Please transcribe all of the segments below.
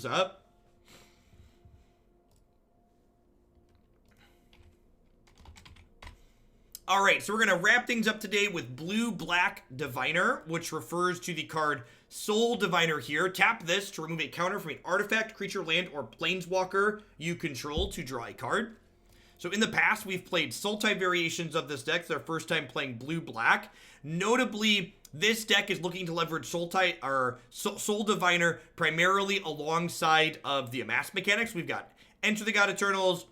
up. All right, so we're going to wrap things up today with Blue-Black Diviner, which refers to the card Soul Diviner here. Tap this to remove a counter from an artifact, creature, land, or planeswalker you control to draw a card. So in the past, we've played Sultai variations of this deck. It's our first time playing Blue-Black. Notably, this deck is looking to leverage Sultai, or Soul Diviner primarily alongside of the Amass mechanics. We've got Enter the God Eternals,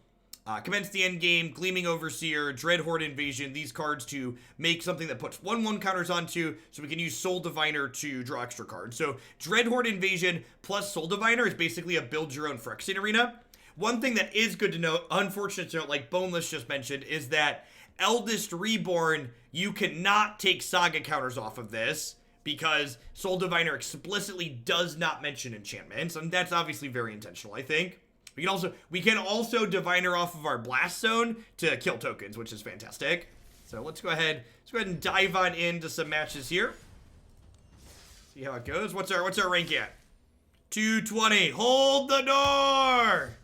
Commence the Endgame, Gleaming Overseer, Dreadhorde Invasion, these cards to make something that puts 1/1 counters onto, so we can use Soul Diviner to draw extra cards. So Dreadhorde Invasion plus Soul Diviner is basically a build your own Phyrexian arena. One thing that is good to note, unfortunate to note, like Boneless just mentioned, is that Eldest Reborn, you cannot take Saga counters off of this, because Soul Diviner explicitly does not mention enchantments, and that's obviously very intentional, I think. We can also Diviner off of our Blast Zone to kill tokens, which is fantastic. So let's go ahead and dive on into some matches here. See how it goes. What's our rank at? 220. Hold the door.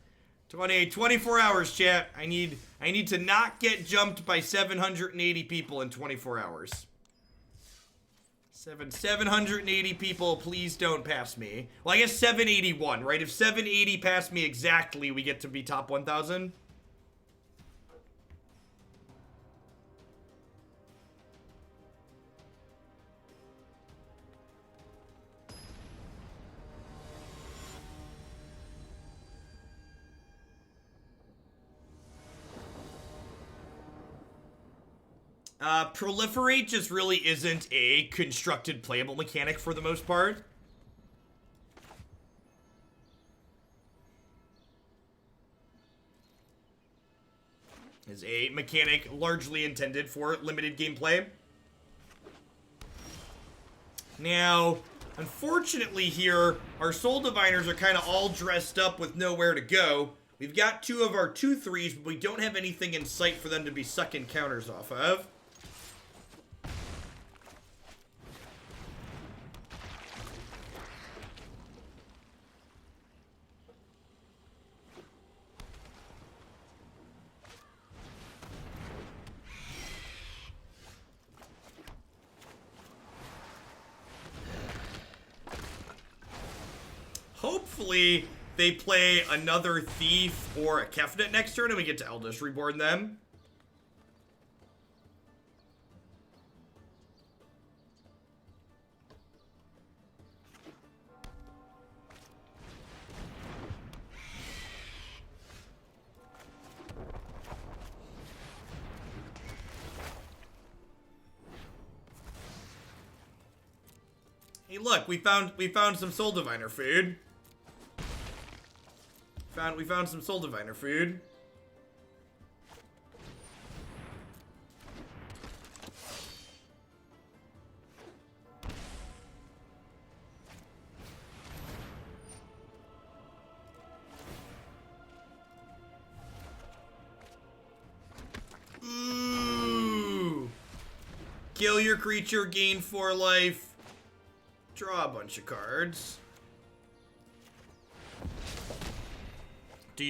24 hours, chat. I need to not get jumped by 780 people in 24 hours. 780 people, please don't pass me. Well, I guess 781, right? If 780 pass me exactly, we get to be top 1,000. Proliferate just really isn't a constructed playable mechanic for the most part. Is a mechanic largely intended for limited gameplay. Now, unfortunately here, our Soul Diviners are kind of all dressed up with nowhere to go. We've got two of our 2/3s, but we don't have anything in sight for them to be sucking counters off of. Hopefully, they play another Thief or a Kefnet next turn and we get to Eldest Reborn them. Hey, look, we found some Soul Diviner food. We found some Soul Diviner food. Ooh. Kill your creature, gain 4 life. Draw a bunch of cards. This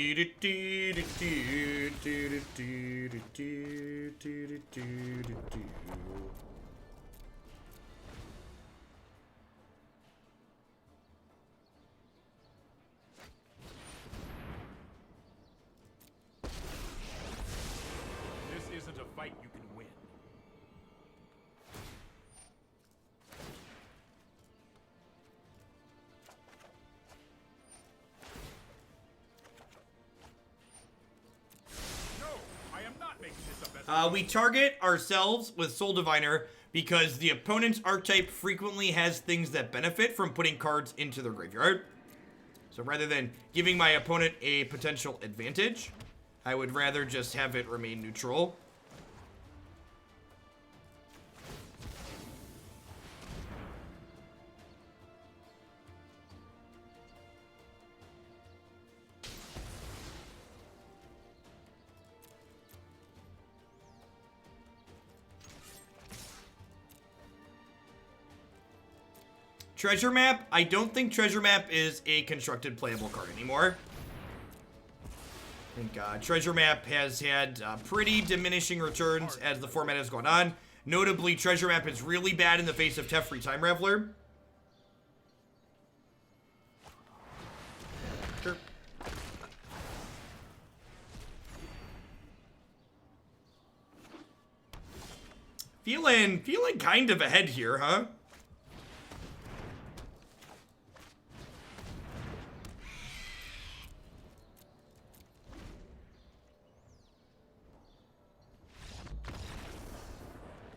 isn't a fight you can win. We target ourselves with Soul Diviner because the opponent's archetype frequently has things that benefit from putting cards into their graveyard. So rather than giving my opponent a potential advantage, I would rather just have it remain neutral. Treasure Map. I don't think Treasure Map is a constructed playable card anymore. I think Treasure Map has had pretty diminishing returns as the format has gone on. Notably, Treasure Map is really bad in the face of Teferi Time Raveler. Sure. Feeling kind of ahead here, huh?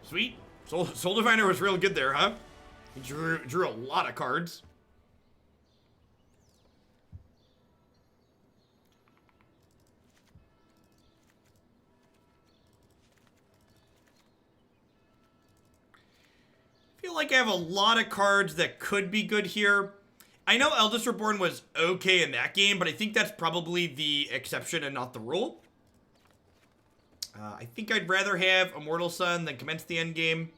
Sweet. Soul Diviner was real good there, huh? He drew a lot of cards. I feel like I have a lot of cards that could be good here. I know Eldest Reborn was okay in that game, but I think that's probably the exception and not the rule. I think I'd rather have Immortal Sun than commence the end game.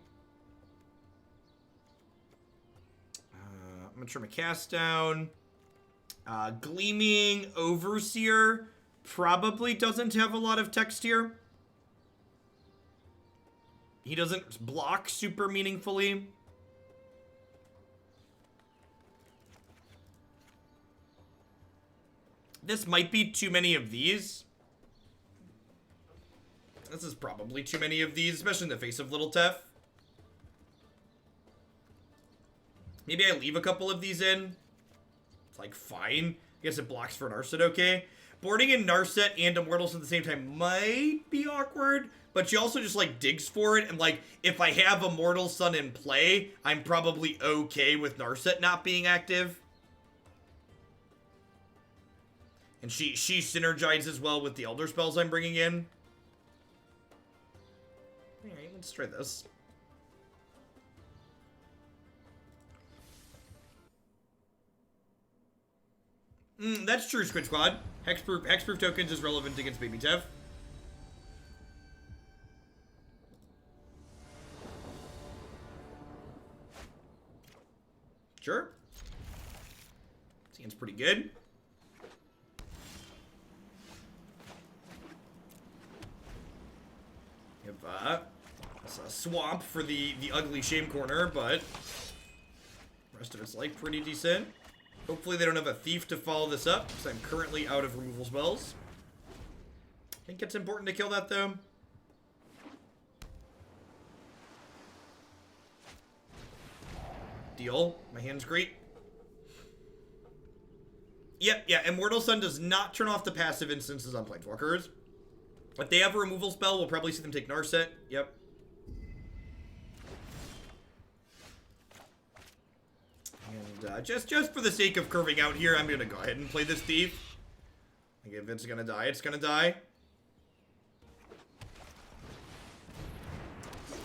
I'm going to trim a cast down. Gleaming Overseer probably doesn't have a lot of text here. He doesn't block super meaningfully. This might be too many of these. This is probably too many of these, especially in the face of Little Tef. Maybe I leave a couple of these in. It's like fine. I guess it blocks for Narset okay. Boarding in Narset and Immortals at the same time might be awkward, but she also just like digs for it, and like if I have Immortal Sun in play, I'm probably okay with Narset not being active. And she synergizes well with the Elder Spells I'm bringing in. Alright, let's try this. That's true, Squid Squad. Hexproof tokens is relevant against Baby Tev. Sure. Seems pretty good. We have a swamp for the ugly shame corner, but the rest of it's like pretty decent. Hopefully they don't have a thief to follow this up, because I'm currently out of removal spells. I think it's important to kill that though. Deal. My hand's great. Yep, yeah, Immortal Sun does not turn off the passive instances on Planeswalkers. If they have a removal spell, we'll probably see them take Narset. Yep. And just for the sake of curving out here, I'm going to go ahead and play this Thief. Like, if it's going to die, it's going to die.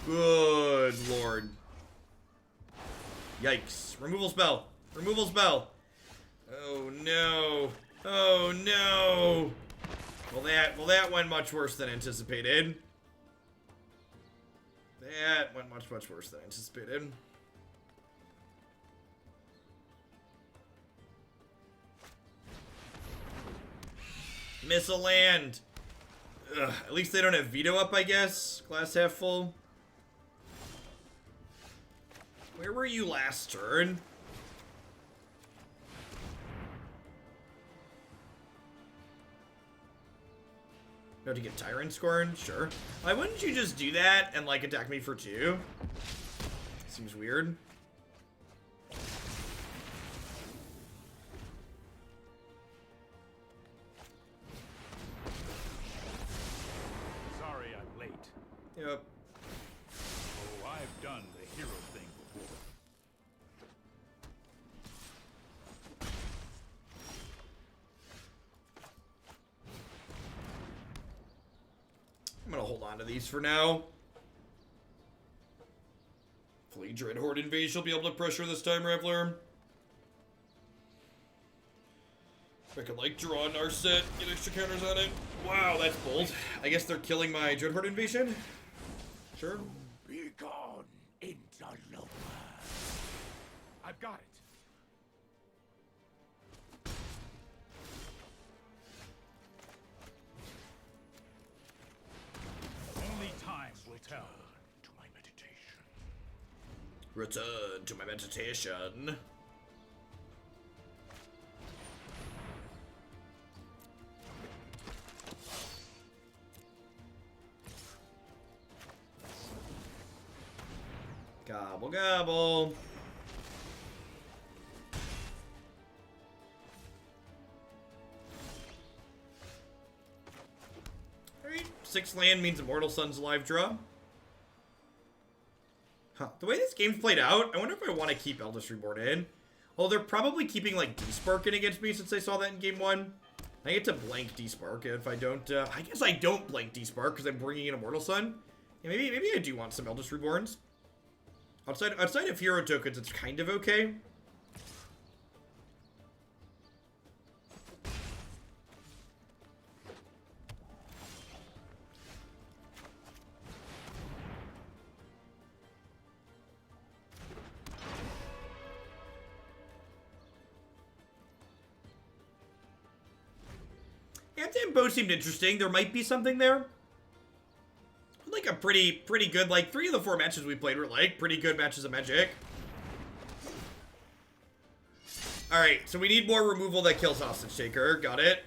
Good lord. Yikes. Removal spell. Removal spell. Oh no. Oh no. Well, that went much worse than anticipated. That went much worse than anticipated. Miss a land. Ugh, at least they don't have veto up, I guess. Glass half full. Where were you last turn? Go to get Tyrant Scorn? Sure. Why wouldn't you just do that and, like, attack me for 2? Seems weird. Sorry I'm late. Yep. Oh, I've done the hero thing before. I'm gonna hold on to these for now. Hopefully Dreadhorde Invasion will be able to pressure this time, Raveler. If I could, like, draw a Narset, get extra counters on it. Wow, that's bold. I guess they're killing my Dreadhorde Invasion? Sure. Be gone, interloper. I've got it. tell. To my meditation. Return to my meditation. Gobble, gobble. Alright, 6 land means Immortal Sun's live draw. Huh. The way this game's played out, I wonder if I want to keep Eldest Reborn in. Oh, they're probably keeping, like, Despark in against me since I saw that in game 1. I get to blank Despark if I don't, I guess I don't blank Despark because I'm bringing in Immortal Sun. Yeah, maybe I do want some Eldest Reborns. Outside of hero tokens, it's kind of okay. Yeah, both seemed interesting. There might be something there. Like a pretty good, like 3 of the 4 matches we played were like pretty good matches of Magic. Alright, so we need more removal that kills Hostage Taker. Got it.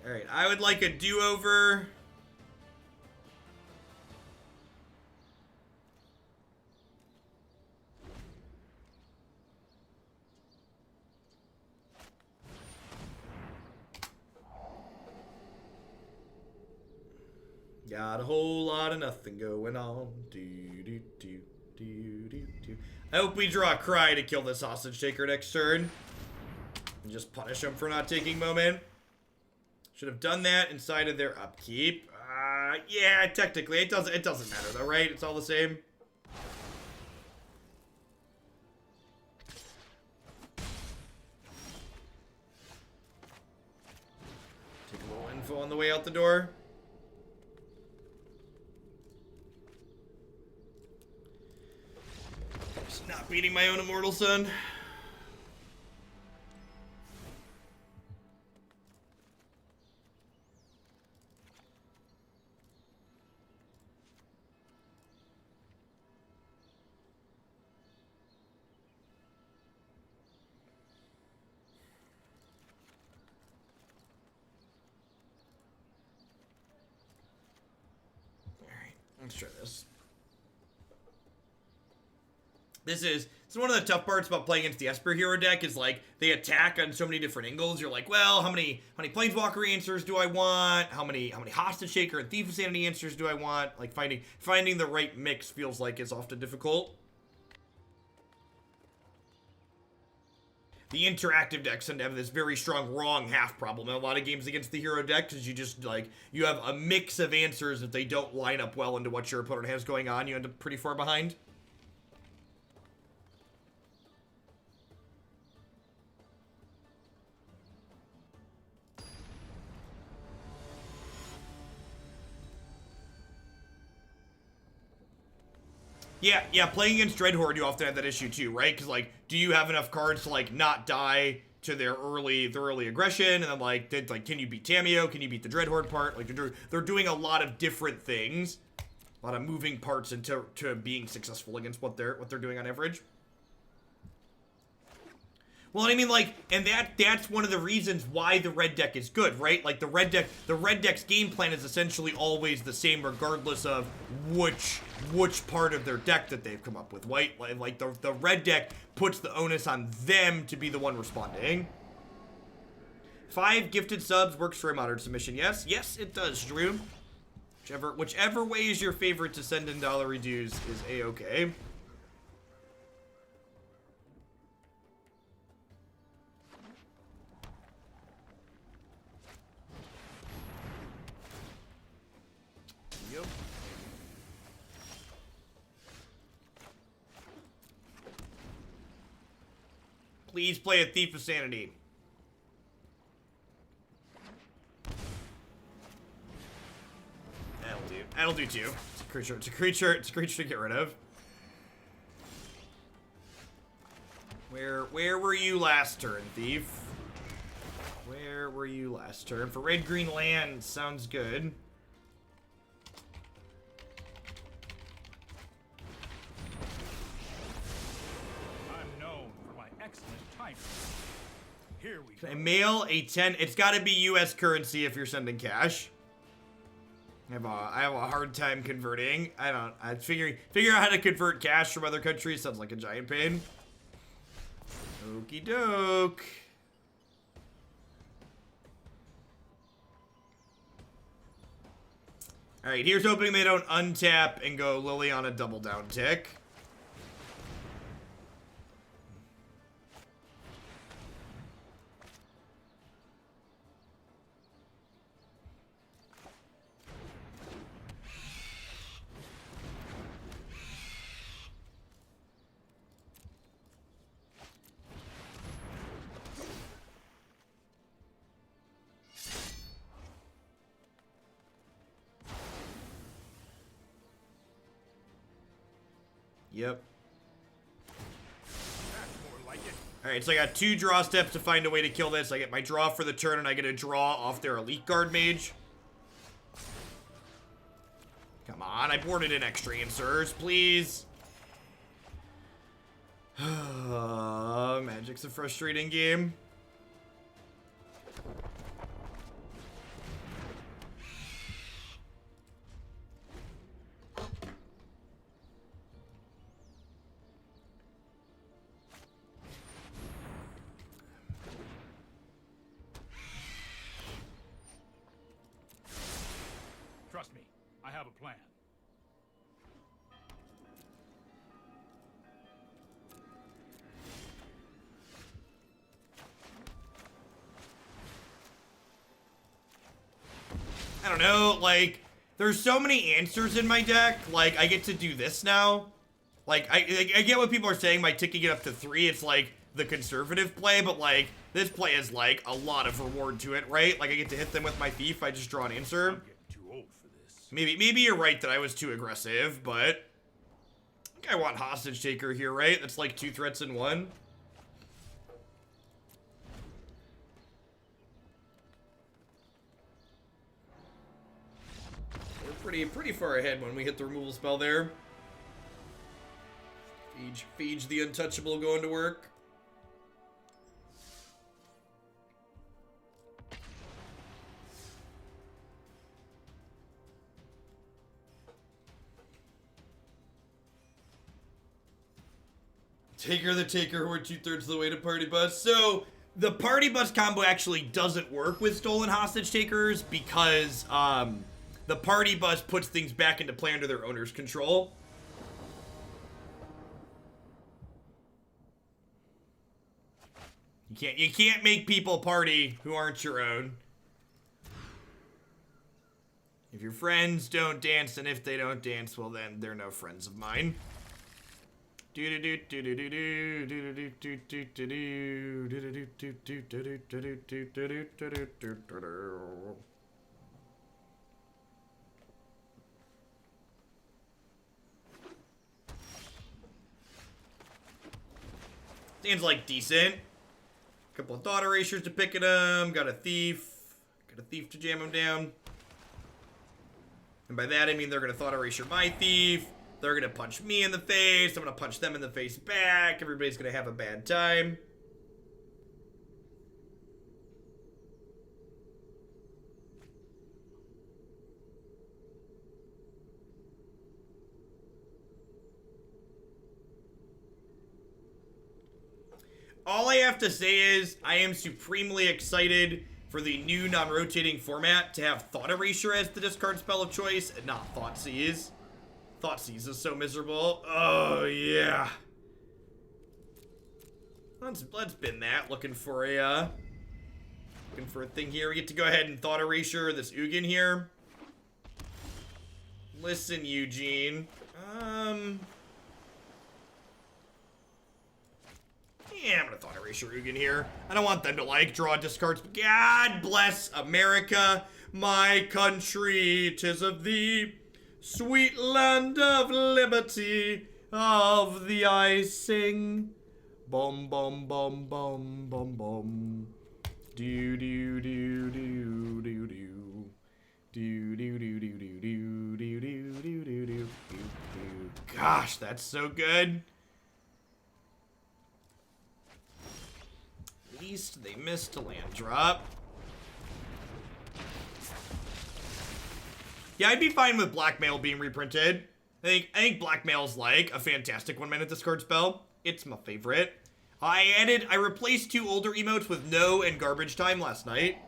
Alright, I would like a do-over. Got a whole lot of nothing going on. I hope we draw a Cry to kill this Hostage Taker next turn. And just punish him for not taking Moment. Should have done that inside of their upkeep. Yeah, technically it doesn't matter though, right? It's all the same. Take a little info on the way out the door. Just not beating my own Immortal Sun. Let's try this. This is one of the tough parts about playing against the Esper hero deck is like they attack on so many different angles. You're like, well, how many Planeswalker answers do I want? How many Hostage Taker and Thief of Sanity answers do I want? Like finding the right mix feels like is often difficult. The interactive decks tend to have this very strong wrong half problem in a lot of games against the hero deck because you just like you have a mix of answers if they don't line up well into what your opponent has going on. You end up pretty far behind. Yeah, playing against Dreadhorde, you often have that issue too, right? Because, like, do you have enough cards to, like, not die to their early aggression? And then, like, can you beat Tamiyo? Can you beat the Dreadhorde part? Like, they're doing a lot of different things. A lot of moving parts into being successful against what they're doing on average. Well, I mean, like, and that's one of the reasons why the red deck is good, right? Like, the red deck's game plan is essentially always the same regardless of which part of their deck that they've come up with, right? Like, the red deck puts the onus on them to be the one responding. 5 gifted subs works for a modern submission, yes? Yes, it does, Drew. Whichever way is your favorite to send in dollary dues is A-okay. Yep. Please play a Thief of Sanity. That'll do. That'll do too. It's a creature. It's a creature. It's a creature to get rid of. Where were you last turn, Thief? Where were you last turn? For red green land, sounds good. I'm known for my excellent timing. Here we Can go. I mail a 10? It's got to be U.S. currency if you're sending cash. I have a hard time converting. I figure out how to convert cash from other countries sounds like a giant pain. Okie doke. Alright, here's hoping they don't untap and go Lily on a double down tick. Yep. That's more like it. Alright, so I got 2 draw steps to find a way to kill this. I get my draw for the turn, and I get a draw off their Elite Guard Mage. Come on, I boarded in extra answers, please. Magic's a frustrating game. Trust me, I have a plan. I don't know, like, there's so many answers in my deck. Like, I get to do this now. Like, I get what people are saying by ticking it up to 3. It's like the conservative play, but like, this play is like a lot of reward to it, right? Like, I get to hit them with my Thief. I just draw an answer. I'm getting too old for this. Maybe you're right that I was too aggressive, but I think I want Hostage Taker here, right? That's like 2 threats in 1. We're pretty far ahead when we hit the removal spell there. Phage the Untouchable going to work. Taker the Taker, we're 2/3 of the way to Party Bus. So, the Party Bus combo actually doesn't work with Stolen Hostage Takers because, the Party Bus puts things back into play under their owner's control. You can't make people party who aren't your own. If your friends don't dance, and if they don't dance, well then they're no friends of mine. Seems like decent. Couple of Thought Erasures to pick at him. Got a Thief. Got a Thief to jam him down. And by that I mean they're gonna Thought Erasure my Thief. They're gonna punch me in the face. I'm gonna punch them in the face back. Everybody's gonna have a bad time. All I have to say is, I am supremely excited for the new non-rotating format to have Thought Erasure as the discard spell of choice, and not Thoughtseize. Thoughtseize is so miserable. Oh, yeah. Let's bin that. Looking for a thing here. We get to go ahead and Thought Erasure this Ugin here. Listen, Eugene. Yeah, I'm gonna Thought Erasure Ugin here. I don't want them to, like, draw discards. God bless America, my country. 'Tis of thee, sweet land of liberty, of the I sing. Bum, bum, bum, bum, bum, bum. Do, do, do, do, do, do. Do, do, do, do, do, do, do, do, do, do, do. Gosh, that's so good. At least they missed a land drop. Yeah, I'd be fine with Blackmail being reprinted. I think Blackmail's like a fantastic 1-mana discard spell. It's my favorite. I replaced 2 older emotes with No and Garbage Time last night.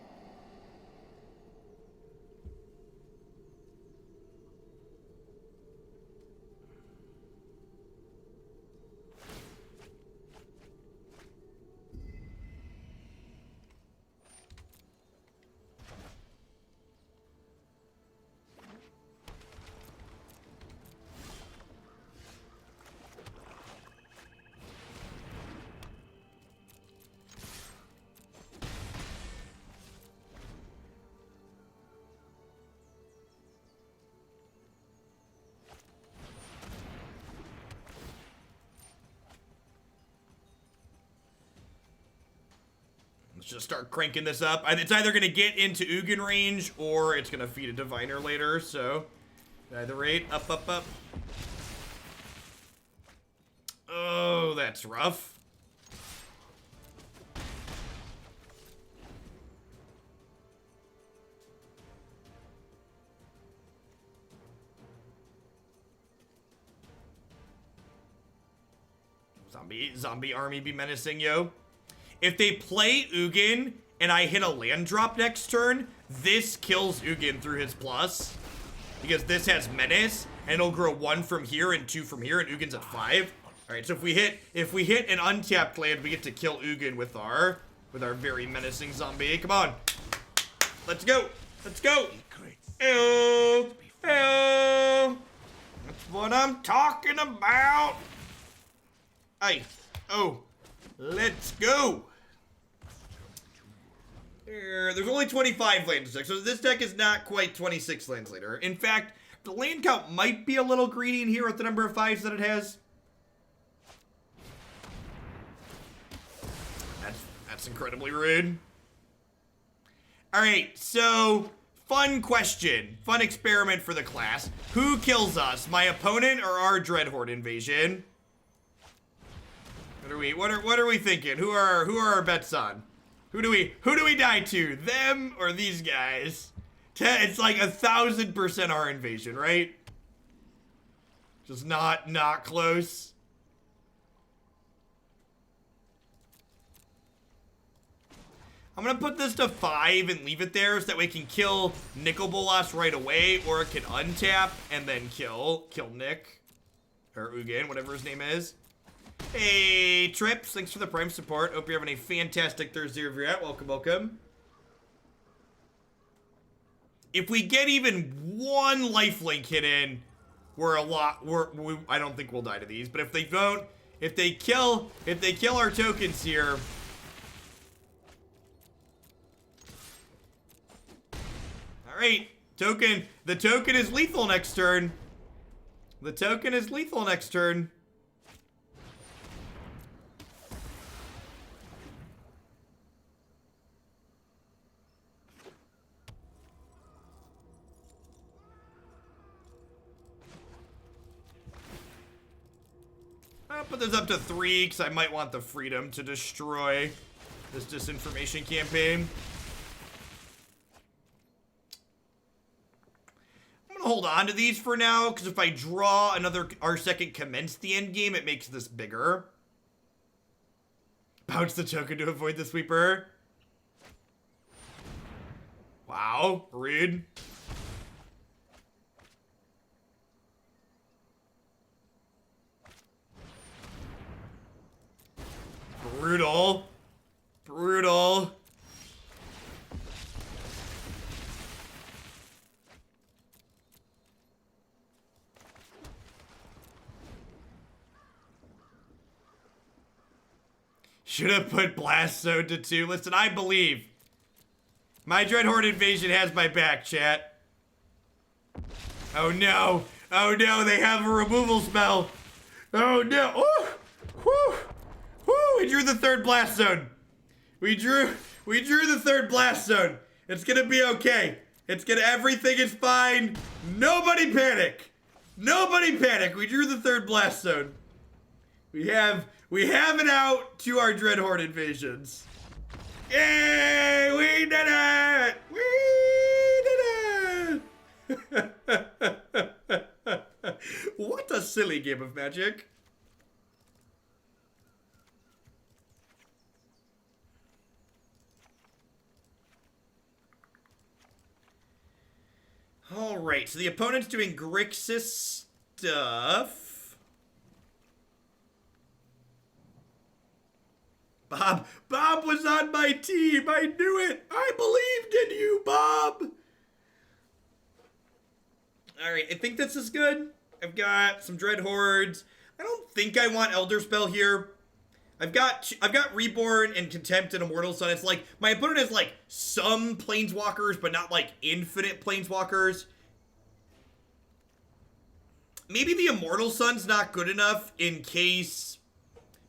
Let's just start cranking this up. It's either going to get into Ugin range or it's going to feed a Diviner later, so at either rate, up, up, up. Oh, that's rough. Zombie army be menacing, yo. If they play Ugin and I hit a land drop next turn, this kills Ugin through his plus. Because this has menace, and it'll grow 1 from here and 2 from here, and Ugin's at 5. Alright, so if we hit an untapped land, we get to kill Ugin with our very menacing zombie. Come on. Let's go. Let's go. Ew. Ew. That's what I'm talking about. Hey. Oh. Let's go. There's only 25 lands in deck, so this deck is not quite 26 lands later. In fact, the land count might be a little greedy in here with the number of 5s that it has. That's incredibly rude. Alright, so fun question. Fun experiment for the class. Who kills us? My opponent or our Dreadhorde Invasion? What are we thinking? Who are our bets on? Who do we die to? Them or these guys? It's like 1,000% our invasion, right? Just not close. I'm gonna put this to 5 and leave it there so that way it can kill Nicol Bolas right away, or it can untap and then kill Nick. Or Ugin, whatever his name is. Hey, Trips, thanks for the Prime support. Hope you're having a fantastic Thursday wherever you're at. Welcome, welcome. If we get even 1 lifelink hit in, I don't think we'll die to these. But if they don't, if they kill our tokens here. Alright, the token is lethal next turn. The token is lethal next turn. I'll put this up to 3 because I might want the freedom to destroy this disinformation campaign. I'm gonna hold on to these for now because if I draw our second commence the end game, it makes this bigger. Bounce the token to avoid the sweeper. Wow, rude. Brutal. Brutal. Should have put Blast Zone to 2. Listen, I believe. My Dreadhorde Invasion has my back, chat. Oh no. Oh no, they have a removal spell. Oh no. Oh! Whew! Whew! We drew the third Blast Zone. We drew the third Blast Zone. It's gonna be okay. Everything is fine. Nobody panic. Nobody panic. We drew the third Blast Zone. We have it out to our Dreadhorde Invasions. Yay! We did it! We did it! What a silly game of Magic. Alright, so the opponent's doing Grixis stuff. Bob was on my team. I knew it. I believed in you, Bob. All right, I think this is good. I've got some Dreadhordes. I don't think I want Elderspell here. I've got Reborn and Contempt and Immortal Sun. It's like my opponent has like some Planeswalkers, but not like infinite Planeswalkers. Maybe the Immortal Sun's not good enough in case.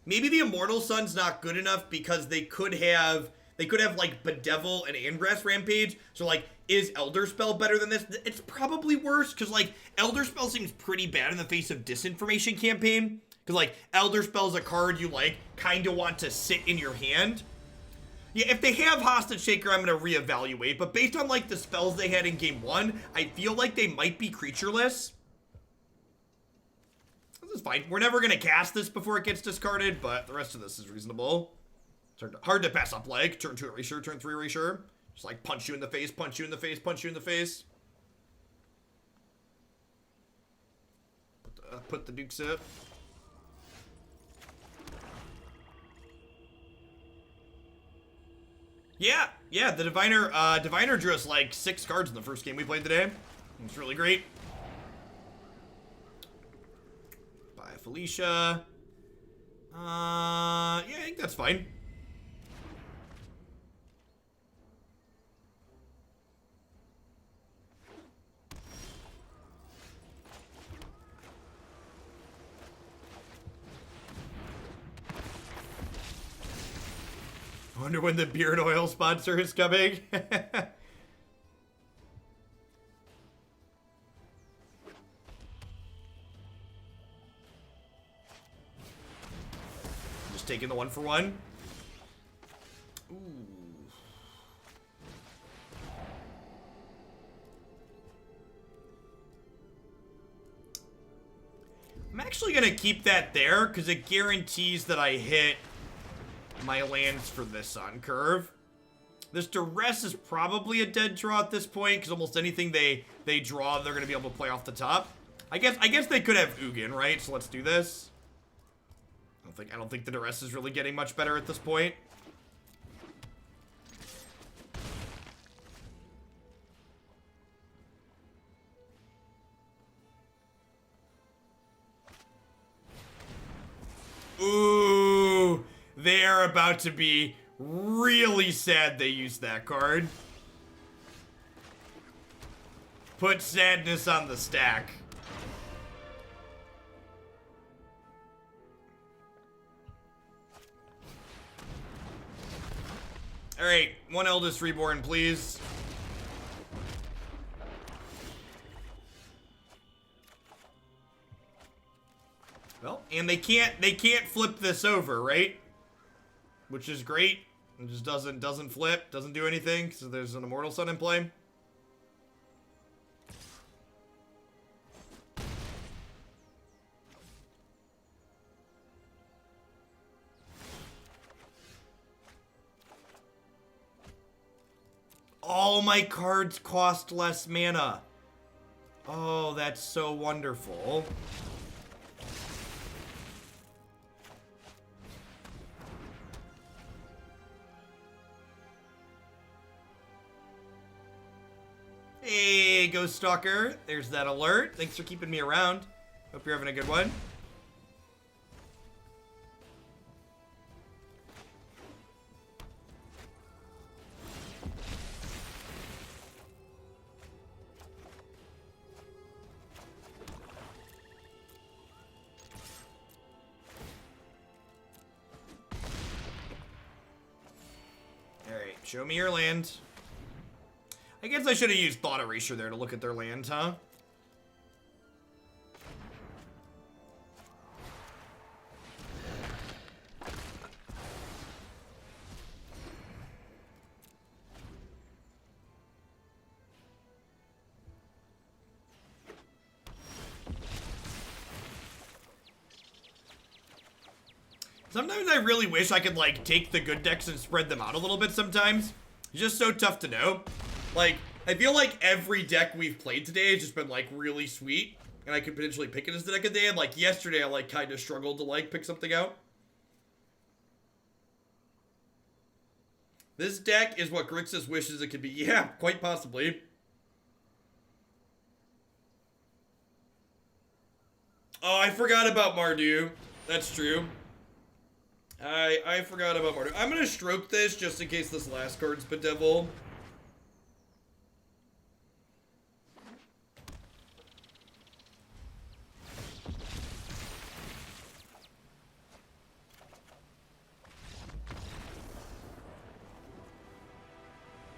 Maybe the Immortal Sun's not good enough because they could have like Bedevil and Ingress Rampage. So like, is Elderspell better than this? It's probably worse because like Elderspell seems pretty bad in the face of Disinformation Campaign. Because like Elderspell is a card you like kind of want to sit in your hand. Yeah, if they have Hostage Shaker, I'm going to reevaluate. But based on like the spells they had in game 1, I feel like they might be creatureless. This is fine. We're never going to cast this before it gets discarded, but the rest of this is reasonable. It's hard to pass up like. Turn 2 Erasure, turn 3 Erasure. Just like punch you in the face, punch you in the face, punch you in the face. Put the Dukes up. Yeah, the Diviner drew us like 6 cards in the first game we played today. It's really great. Bye, Felicia. Yeah, I think that's fine. I wonder when the beard oil sponsor is coming. Just taking the 1-for-1. Ooh. I'm actually gonna keep that there because it guarantees that I hit my lands for this on curve. This Duress is probably a dead draw at this point because almost anything they draw, they're gonna be able to play off the top. I guess they could have Ugin, right? So let's do this. I don't think the Duress is really getting much better at this point. Ooh, they are about to be really sad they used that card. Put sadness on the stack. Alright, 1 Eldest Reborn, please. Well, and they can't flip this over, right? Which is great. It just doesn't flip, doesn't do anything, so there's an Immortal Sun in play. All my cards cost less mana. Oh, that's so wonderful. Hey, Ghost Stalker. There's that alert. Thanks for keeping me around. Hope you're having a good one. Show me your land. I guess I should have used Thought Erasure there to look at their land, huh? Sometimes I really wish I could, like, take the good decks and spread them out a little bit sometimes. It's just so tough to know. Like, I feel like every deck we've played today has just been, like, really sweet. And I could potentially pick it as the deck of the day. And, like, yesterday I, like, kind of struggled to, like, pick something out. This deck is what Grixis wishes it could be. Yeah, quite possibly. Oh, I forgot about Mardu. That's true. I forgot about Mardu. I'm gonna stroke this just in case this last card's Bedevil.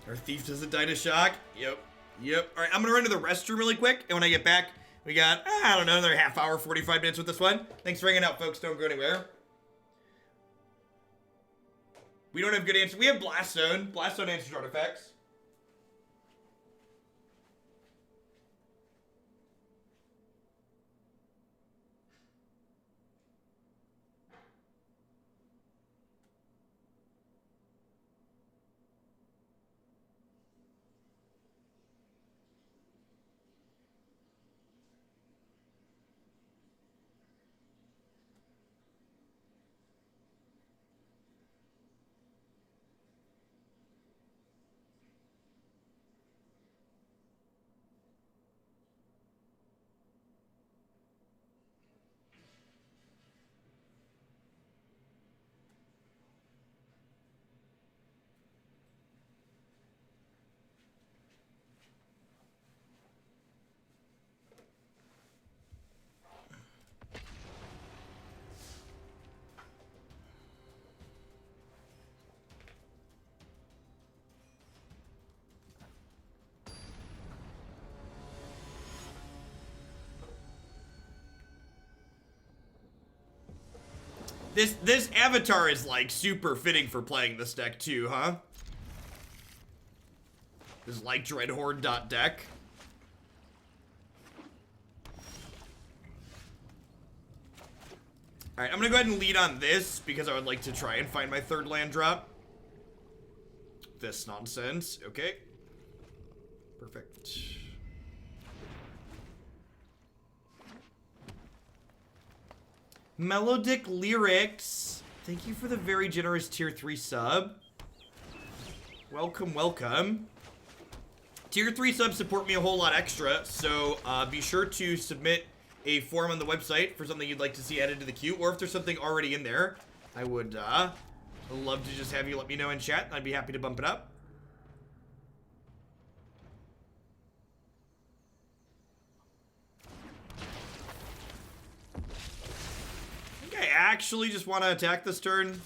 Our Thief doesn't die to shock. Yep. All right, I'm gonna run to the restroom really quick, and when I get back, we got, I don't know, another half hour, 45 minutes with this one. Thanks for hanging out, folks. Don't go anywhere. We don't have good answers. We have Blast Zone. Blast Zone answers artifacts. This avatar is, like, super fitting for playing this deck, too, huh? This is like Dreadhorde.deck. Alright, I'm gonna go ahead and lead on this, because I would like to try and find my third land drop. This nonsense. Okay. Perfect. Melodic Lyrics. Thank you for the very generous tier 3 sub. Welcome, welcome. Tier 3 subs support me a whole lot extra, so be sure to submit a form on the website for something you'd like to see added to the queue, or if there's something already in there, I would love to just have you let me know in chat, and I'd be happy to bump it up. I actually just want to attack this turn.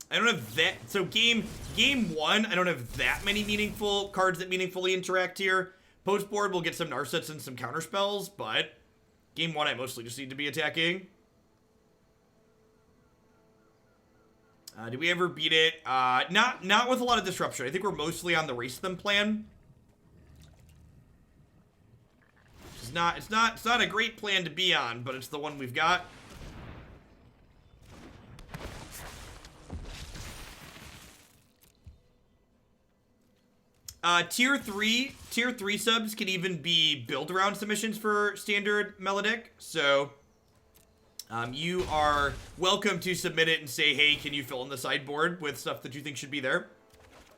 I don't have that. So game one, I don't have that many meaningful cards that meaningfully interact here. Post board, we'll get some Narsets and some counter spells, but game one, I mostly just need to be attacking. Did we ever beat it? Not with a lot of disruption. I think we're mostly on the race them plan. It's not a great plan to be on, but it's the one we've got. Tier 3 subs can even be build around submissions for standard Melodic. So you are welcome to submit it and say, hey, can you fill in the sideboard with stuff that you think should be there?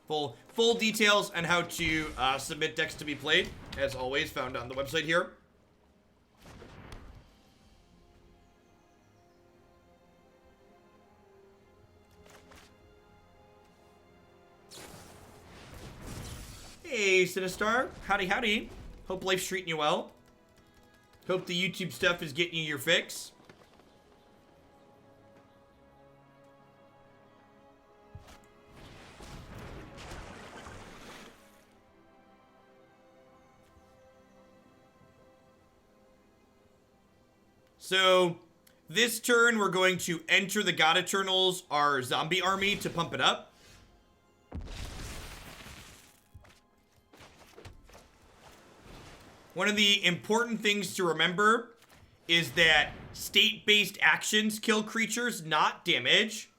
Full details on how to submit decks to be played, as always, found on the website here. Hey, Sinistar. Howdy, howdy. Hope life's treating you well. Hope the YouTube stuff is getting you your fix. So this turn, we're going to enter the God Eternals, our zombie army, to pump it up. One of the important things to remember is that state-based actions kill creatures, not damage.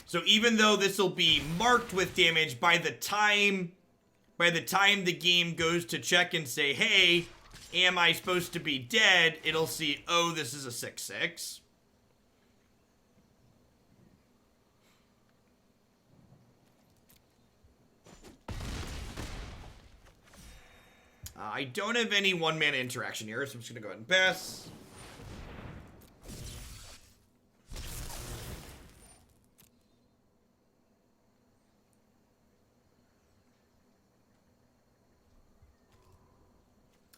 So even though this will be marked with damage, by the time the game goes to check and say, hey, am I supposed to be dead? It'll see, oh, this is a 6/6. I don't have any one-mana interaction here, so I'm just going to go ahead and pass.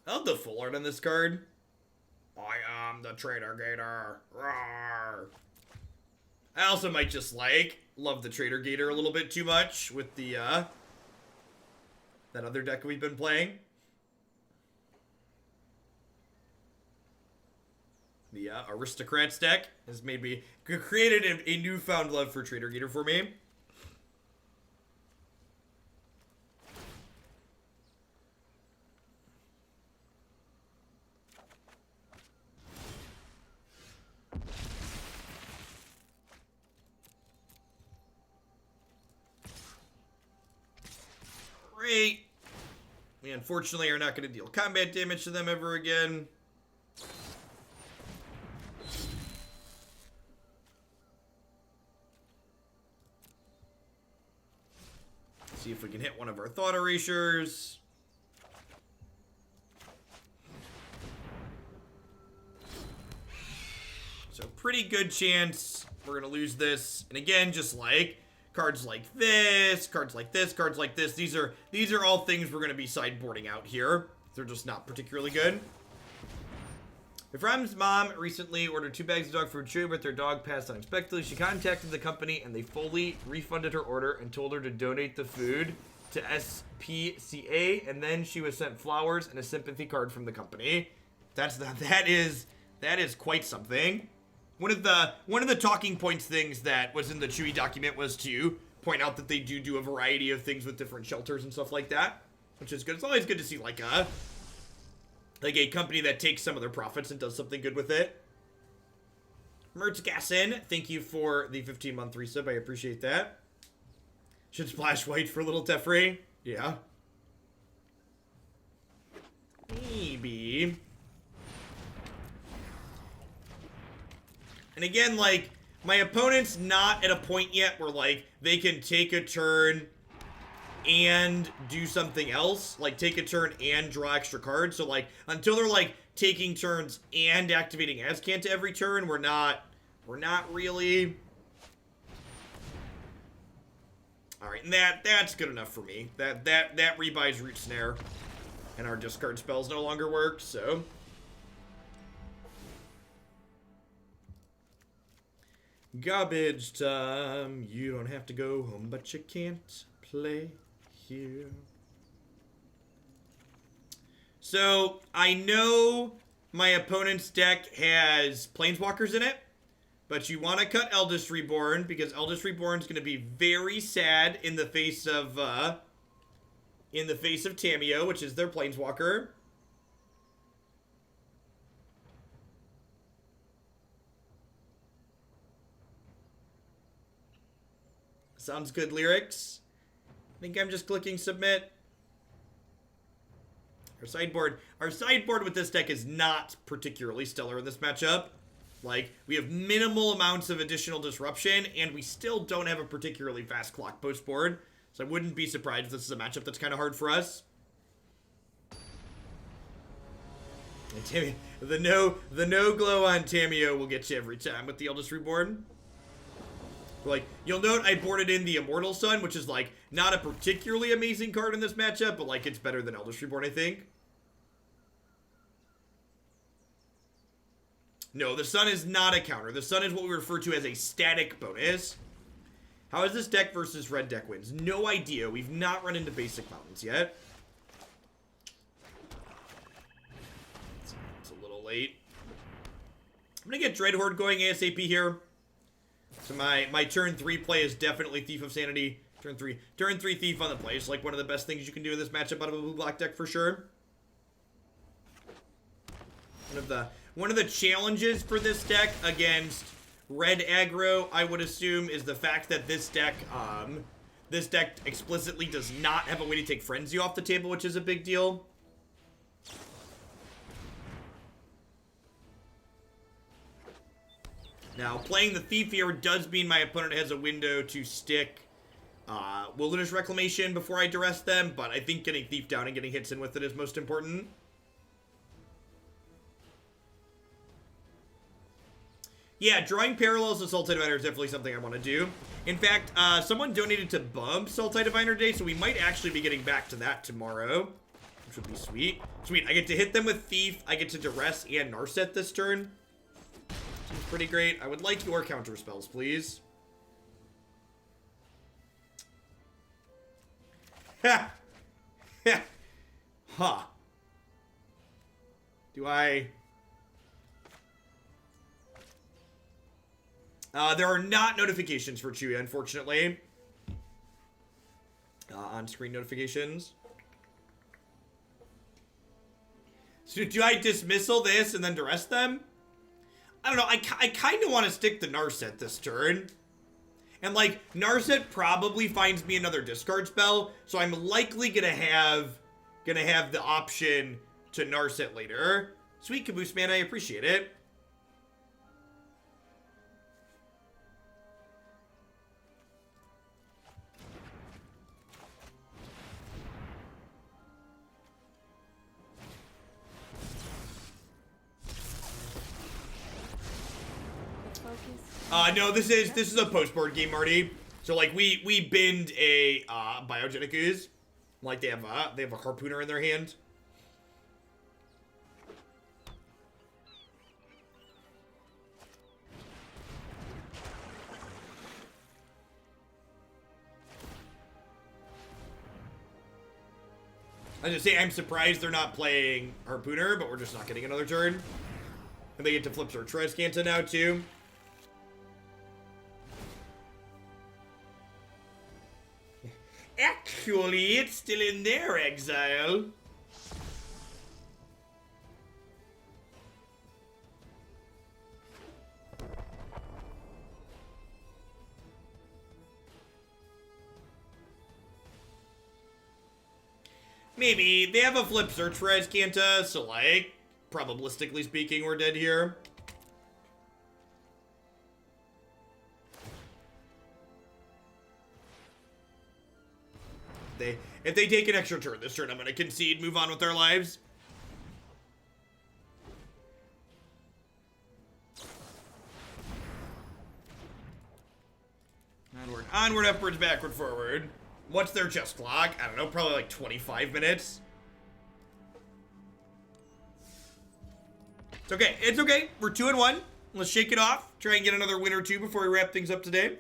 I love the full art on this card. I am the Trader Gator. Rawr. I also might just love the Trader Gator a little bit too much with the that other deck we've been playing. The Aristocrats deck has created a newfound love for Trader Gator for me. Great. We unfortunately are not going to deal combat damage to them ever again. See if we can hit one of our Thought Erasures. So pretty good chance we're going to lose this. And again, just cards like this, cards like this, cards like this. These are all things we're going to be sideboarding out here. They're just not particularly good. Ephraim's mom recently ordered 2 bags of dog food chewy, but their dog passed unexpectedly. She contacted the company, and they fully refunded her order and told her to donate the food to SPCA, and then she was sent flowers and a sympathy card from the company. That is quite something. One of the talking points things that was in the Chewy document was to point out that they do a variety of things with different shelters and stuff like that, which is good. It's always good to see like a company that takes some of their profits and does something good with it. Mert Gassin, thank you for the 15-month resub. I appreciate that. Should splash white for little Teferi. Yeah. Maybe. And again, my opponent's not at a point yet where, they can take a turn and do something else. Take a turn and draw extra cards. So, until they're, taking turns and activating Azcanta every turn, we're not really... Alright, and that's good enough for me. That rebuys Root Snare. And our discard spells no longer work, so... Garbage time. You don't have to go home, but you can't play here. So, I know my opponent's deck has Planeswalkers in it, but you want to cut Eldest Reborn, because Eldest Reborn is going to be very sad in the face of Tamiyo, which is their Planeswalker. Sounds good, Lyrics. I think I'm just clicking submit. Our sideboard with this deck is not particularly stellar in this matchup. We have minimal amounts of additional disruption, and we still don't have a particularly fast clock post board. So I wouldn't be surprised if this is a matchup that's kind of hard for us. And Tamiyo, the no glow on Tamiyo will get you every time with the Eldest Reborn. You'll note I boarded in the Immortal Sun, which is, not a particularly amazing card in this matchup, but, it's better than Eldest Reborn, I think. No, the Sun is not a counter. The Sun is what we refer to as a static bonus. How is this deck versus red deck wins? No idea. We've not run into basic mountains yet. late. I'm gonna get Dreadhorde going ASAP here. So my turn 3 play is definitely Thief of Sanity. Turn 3 Thief on the play. It's like one of the best things you can do in this matchup out of a blue-black deck for sure. One of the challenges for this deck against red aggro, I would assume, is the fact that this deck explicitly does not have a way to take Frenzy off the table, which is a big deal. Now, playing the Thief here does mean my opponent has a window to stick Wilderness Reclamation before I duress them, but I think getting Thief down and getting hits in with it is most important. Yeah, drawing parallels to Sultai Diviner is definitely something I want to do. In fact, someone donated to bump Sultai Diviner Day, so we might actually be getting back to that tomorrow, which would be sweet. Sweet, I get to hit them with Thief, I get to duress and Narset this turn. Seems pretty great. I would like your counter spells, please. Ha! Ha! Huh. Do I... there are not notifications for Chuya, unfortunately. On-screen notifications. So do I dismissal this and then duress them? I don't know. I kind of want to stick the Narset this turn. And, like, Narset probably finds me another discard spell, so I'm likely gonna have the option to Narset later. Sweet Caboose, man. I appreciate it. No, this is a post-board game, Marty. So, like, we binned a Biogenic Ooze. Like, they have a harpooner in their hand. I was just saying, I'm surprised they're not playing Harpooner, but we're just not getting another turn. And they get to flip Search Triscanta now, too. Actually, it's still in their exile. Maybe. They have a flip search for Triscanta, so, like, probabilistically speaking, we're dead here. If they take an extra turn this turn, I'm going to concede, move on with their lives. Onward, upwards, backward, forward. What's their chess clock? I don't know, probably like 25 minutes. It's okay. It's okay. We're 2-1. Let's shake it off. Try and get another win or two before we wrap things up today.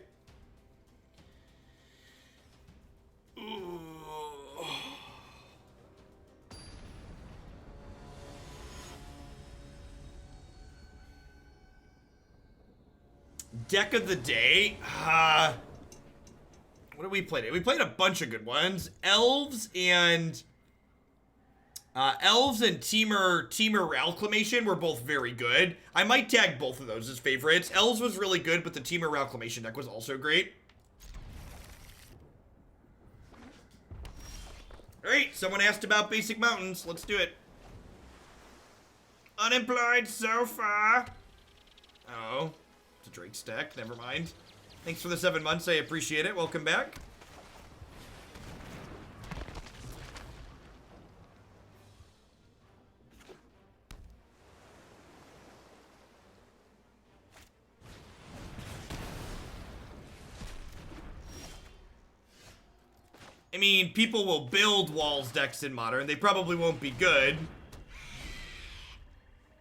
Deck of the day. What did we play today? We played a bunch of good ones. Elves and Temur Reclamation were both very good. I might tag both of those as favorites. Elves was really good, but the Temur Reclamation deck was also great. Alright, someone asked about Basic Mountains. Let's do it. Unemployed so far. Oh. It's a Drake's deck. Never mind. Thanks for the 7 months. I appreciate it. Welcome back. I mean, people will build Walls decks in Modern. They probably won't be good.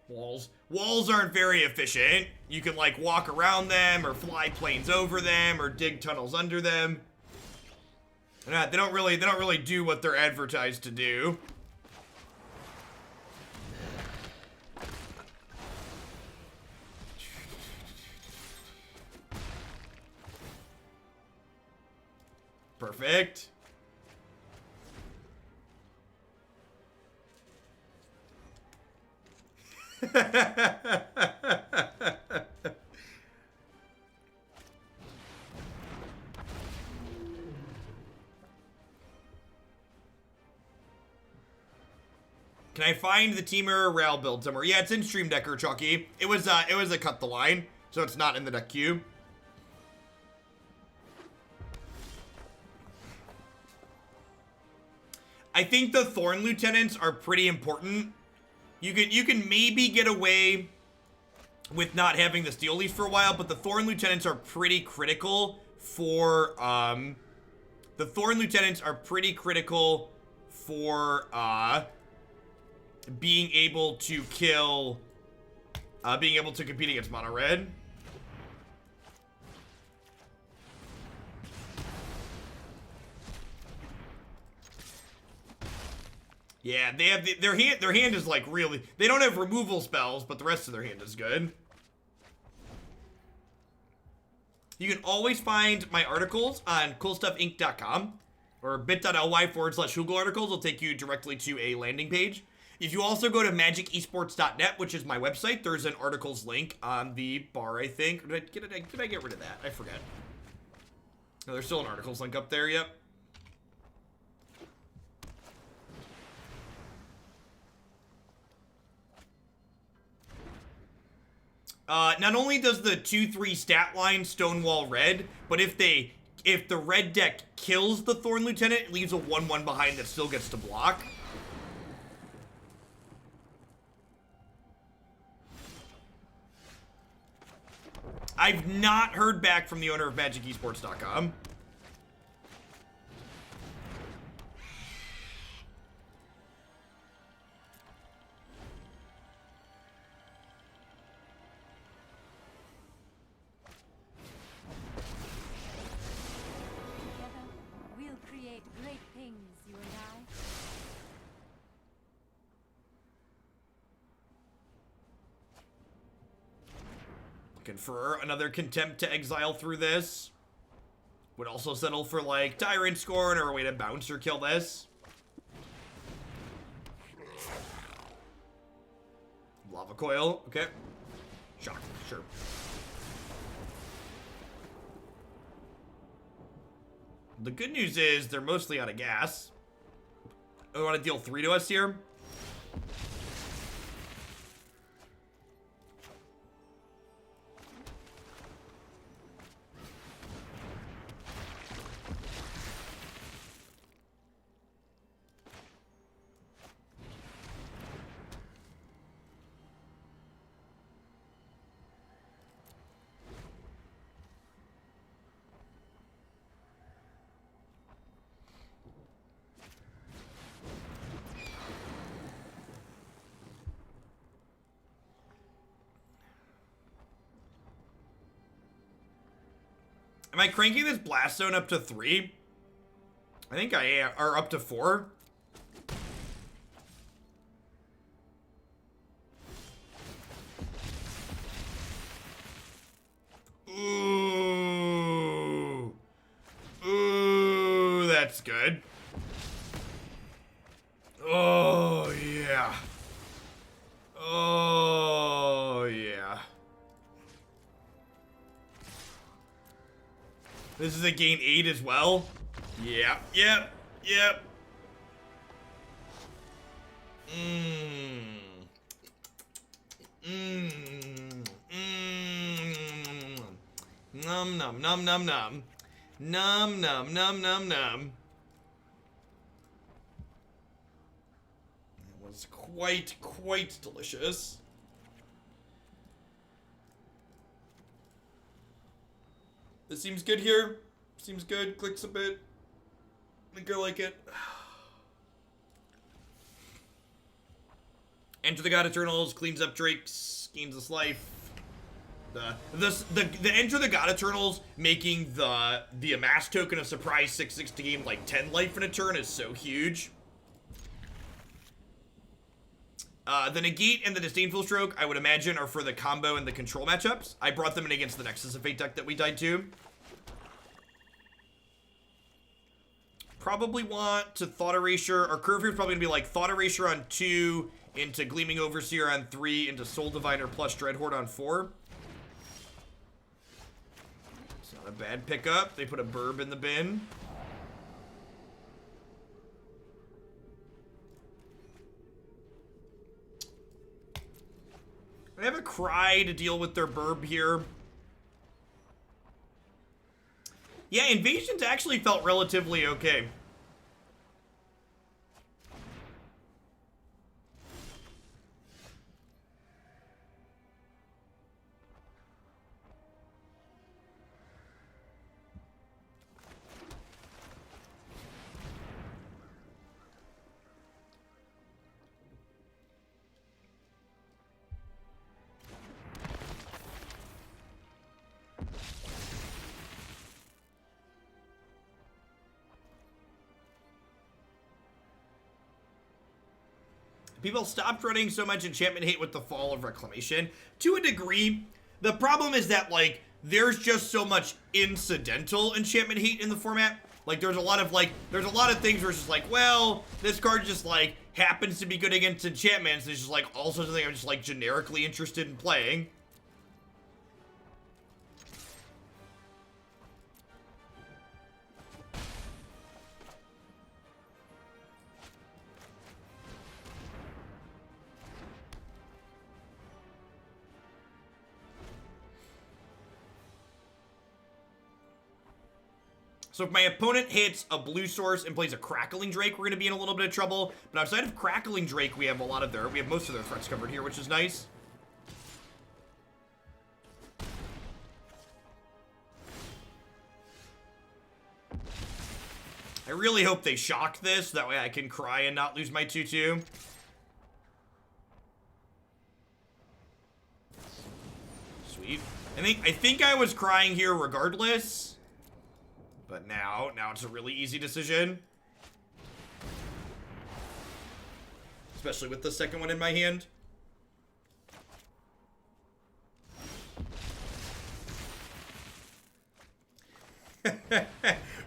Walls aren't very efficient. You can, like, walk around them or fly planes over them or dig tunnels under them. They don't really do what they're advertised to do. Perfect. Can I find the Temur Rail build somewhere? Yeah, it's in Stream Decker, Chalky. It was a cut the line, so it's not in the deck queue. I think the Thorn Lieutenants are pretty important. You can maybe get away with not having the Steel Leaf for a while, but the Thorn Lieutenants are pretty critical for being able to kill, being able to compete against mono red. Yeah, they have their hand is like really, they don't have removal spells, but the rest of their hand is good. You can always find my articles on coolstuffinc.com or bit.ly/Google articles will take you directly to a landing page. If you also go to magicesports.net, which is my website, there's an articles link on the bar, I think. Did I get rid of that? I forget. No, there's still an articles link up there, yep. Not only does the 2/3 stat line stonewall red, but if the red deck kills the Thorn Lieutenant, it leaves a 1/1 behind that still gets to block. I've not heard back from the owner of MagicEsports.com. For another Contempt to exile through this. Would also settle for like Tyrant, Scorn, or a way to bounce or kill this. Lava Coil, okay. Shock, sure. The good news is they're mostly out of gas. We want to deal 3 to us here. Am I cranking this blast zone up to 3? I think I am, or up to 4. Ooh. Ooh, that's good. Oh, yeah. Oh, yeah. This is a gain 8 as well. Yep. Num num num num num. Num num num num num. That was quite delicious. This seems good here. Seems good. Clicks a bit. I think I like it. Enter the God Eternals, cleans up Drake's, gains this life. The Enter the God Eternals making the amass token a surprise 6/6 to gain like 10 life in a turn is so huge. The Negate and the Disdainful Stroke, I would imagine, are for the combo and the control matchups. I brought them in against the Nexus of Fate deck that we died to. probably want to Thought Erasure. Our curve here is probably going to be like Thought Erasure on 2, into Gleaming Overseer on 3, into Soul Diviner plus Dreadhorde on 4. It's not a bad pickup. They put a burb in the bin. They have a Cry to deal with their burb here. Yeah, Invasions actually felt relatively okay. People stopped running so much enchantment hate with the fall of Reclamation. To a degree, the problem is that, like, there's just so much incidental enchantment hate in the format. Like, there's a lot of things where it's just like, well, this card just, like, happens to be good against enchantments. It's just, like, also something I'm just, like, generically interested in playing. So if my opponent hits a blue source and plays a Crackling Drake, we're going to be in a little bit of trouble. But outside of Crackling Drake, we have most of their threats covered here, which is nice. I really hope they shock this. That way I can cry and not lose my 2/2. Sweet. I think I was crying here regardless. But now it's a really easy decision. Especially with the second one in my hand.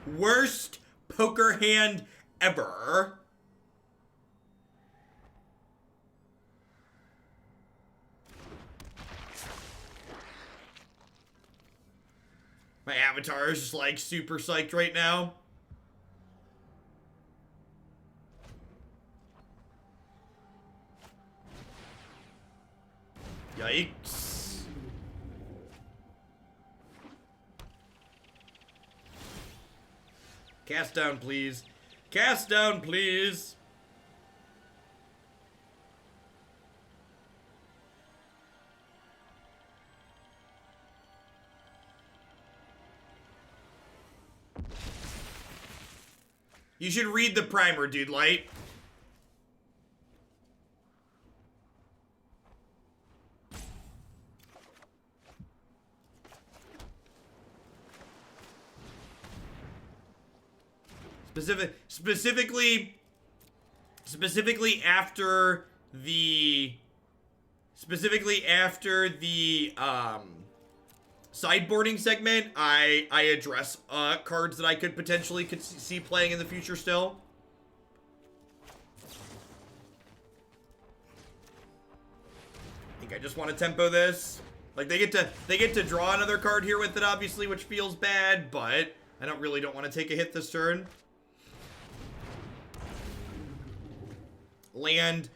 Worst poker hand ever. My avatar is just, like, super psyched right now. Yikes. Cast down, please. Cast down, please. You should read the primer, dude, Light. Specifically after the sideboarding segment, I address cards that I could potentially see playing in the future still. I think I just want to tempo this. Like, they get to draw another card here with it, obviously, which feels bad, but I don't want to take a hit this turn. Land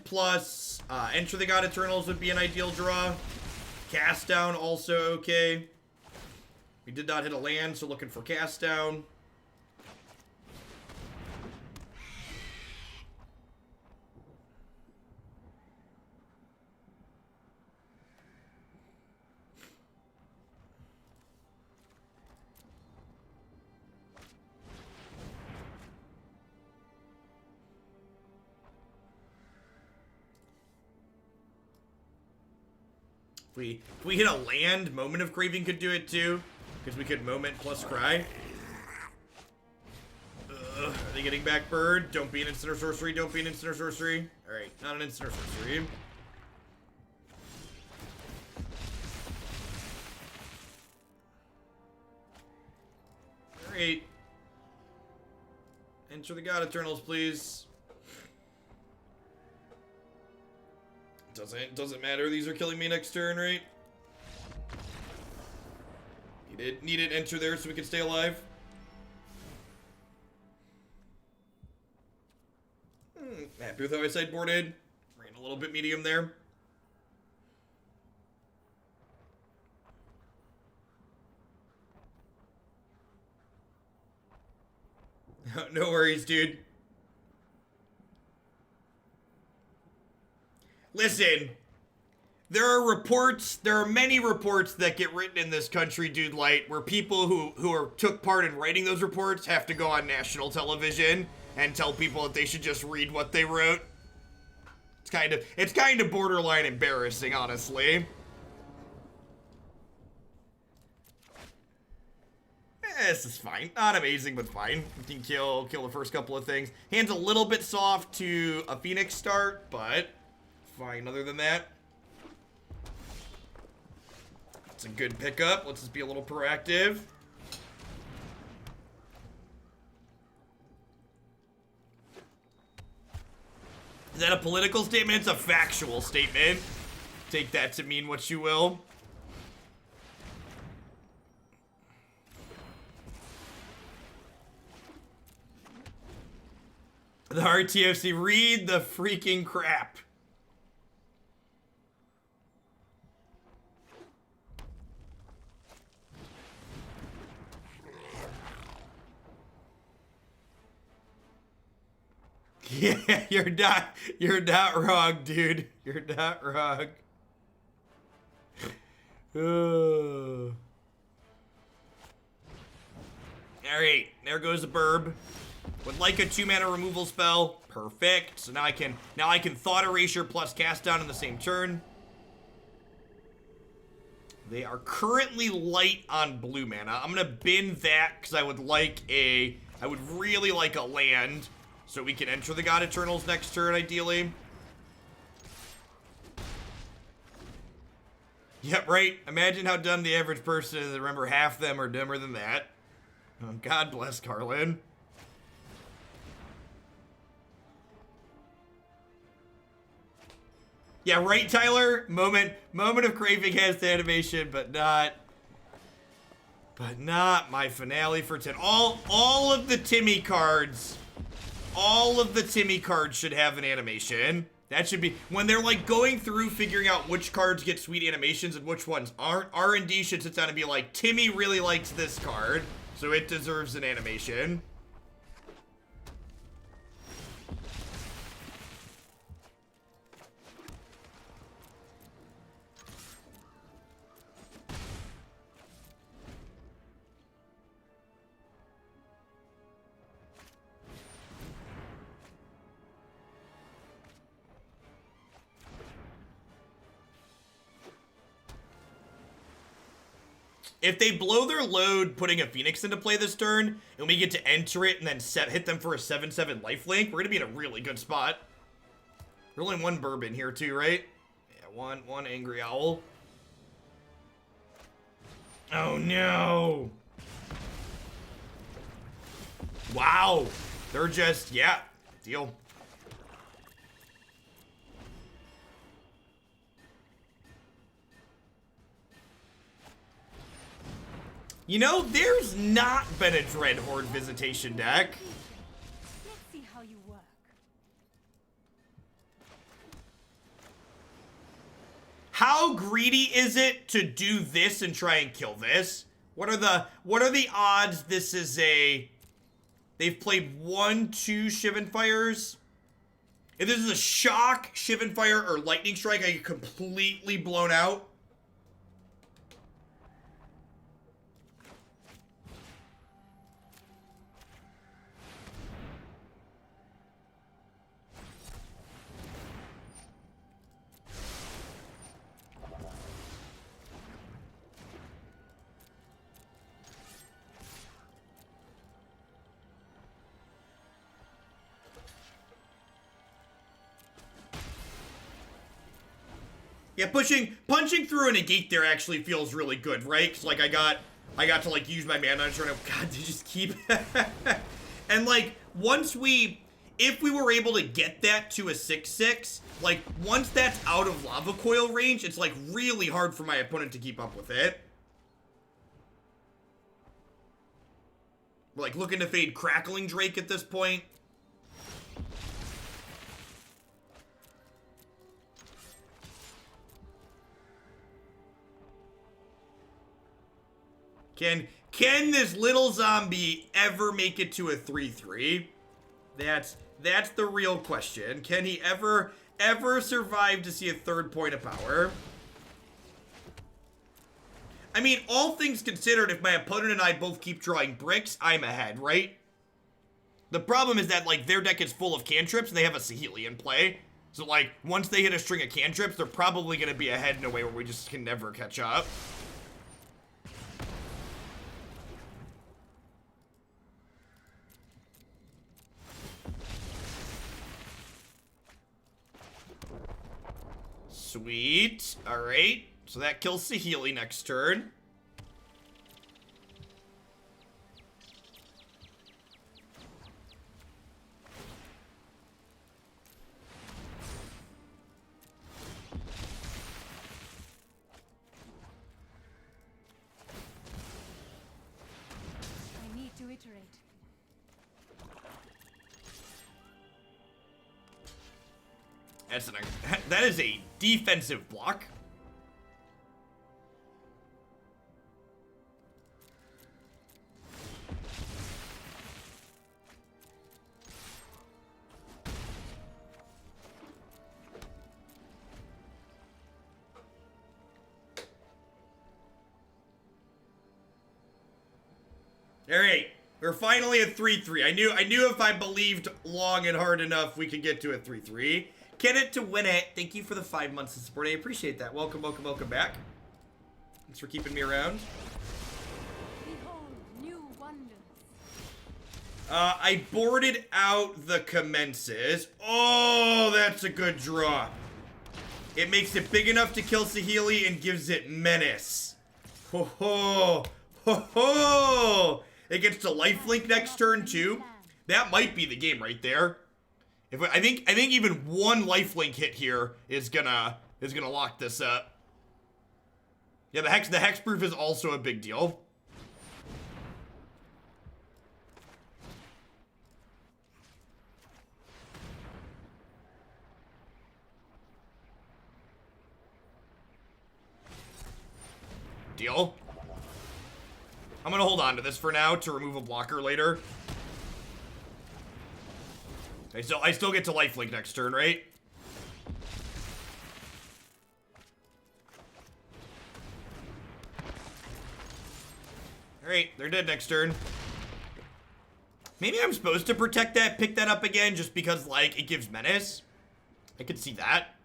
plus Enter the God Eternals would be an ideal draw. Cast down also okay. We did not hit a land, so looking for cast down. If we hit a land, Moment of Craving could do it too. Because we could Moment plus Cry. Are they getting back Bird? Don't be an instant or sorcery. Don't be an instant or sorcery. Alright, not an instant or sorcery. Alright. Enter the God Eternals, please. Doesn't matter. These are killing me next turn, right? Need it enter there so we can stay alive. Happy with how I sideboarded. Ran a little bit medium there. No worries, dude. Listen, there are many reports that get written in this country, Dude Light, where people who took part in writing those reports have to go on national television and tell people that they should just read what they wrote. It's kind of borderline embarrassing, honestly. This is fine. Not amazing, but fine. We can kill the first couple of things. Hand's a little bit soft to a Phoenix start, but fine other than that. It's a good pickup. Let's just be a little proactive. Is that a political statement? It's a factual statement. Take that to mean what you will. The RTFC, read the freaking crap. Yeah, you're not wrong, dude. You're not wrong. Alright, there goes a burb. Would like a 2-mana removal spell. Perfect. So now I can Thought Erasure plus cast down in the same turn. They are currently light on blue mana. I'm gonna bin that because I would really like a land so we can enter the God Eternals next turn, ideally. Yep, right. Imagine how dumb the average person is. Remember, half them are dumber than that. Oh, God bless Carlin. Yeah, right, Tyler? Moment of Craving has the animation, but not my finale for 10. All of the Timmy cards should have an animation. That should be, when they're like going through figuring out which cards get sweet animations and which ones aren't, R&D should sit down and be like, Timmy really likes this card, so it deserves an animation. If they blow their load putting a Phoenix into play this turn, and we get to enter it and then hit them for a 7/7 lifelink, we're gonna be in a really good spot. There's only one bourbon here too, right? Yeah, one Angry Owl. Oh no! Wow! They're just, yeah, deal. You know, there's not been a Dreadhorde Visitation deck. Let's see how you work. How greedy is it to do this and try and kill this? What are the odds this is a... They've played 1-2 Shivan Fires. If this is a Shock, Shivan Fire, or Lightning Strike, I get completely blown out. Yeah, punching through a Negate there actually feels really good, right? Cause like I got to like use my mana and turn. God, they just keep and like if we were able to get that to a 6/6, like, once that's out of Lava Coil range, it's, like, really hard for my opponent to keep up with it. We're, like, looking to fade Crackling Drake at this point. Can this little zombie ever make it to a 3/3? That's the real question. Can he ever survive to see a third point of power? I mean, all things considered, if my opponent and I both keep drawing bricks, I'm ahead, right? The problem is that, like, their deck is full of cantrips and they have a Saheeli in play. So, like, once they hit a string of cantrips, they're probably going to be ahead in a way where we just can never catch up. Sweet. Alright. So that kills Saheeli next turn. I need to iterate. That is a defensive block. All right, we're finally at 3/3. I knew if I believed long and hard enough, we could get to a 3/3. Get it to win it. Thank you for the 5 months of support. I appreciate that. Welcome back. Thanks for keeping me around. Behold, new wonders. I boarded out the Commences. Oh, that's a good draw. It makes it big enough to kill Saheeli and gives it Menace. Ho ho! Ho ho! It gets to lifelink next turn too. That might be the game right there. I think even one lifelink hit here is gonna lock this up. Yeah, the hexproof is also a big deal. Deal. I'm gonna hold on to this for now to remove a blocker later. I still get to lifelink next turn, right? Alright, they're dead next turn. Maybe I'm supposed to protect that, pick that up again, just because, like, it gives Menace. I could see that.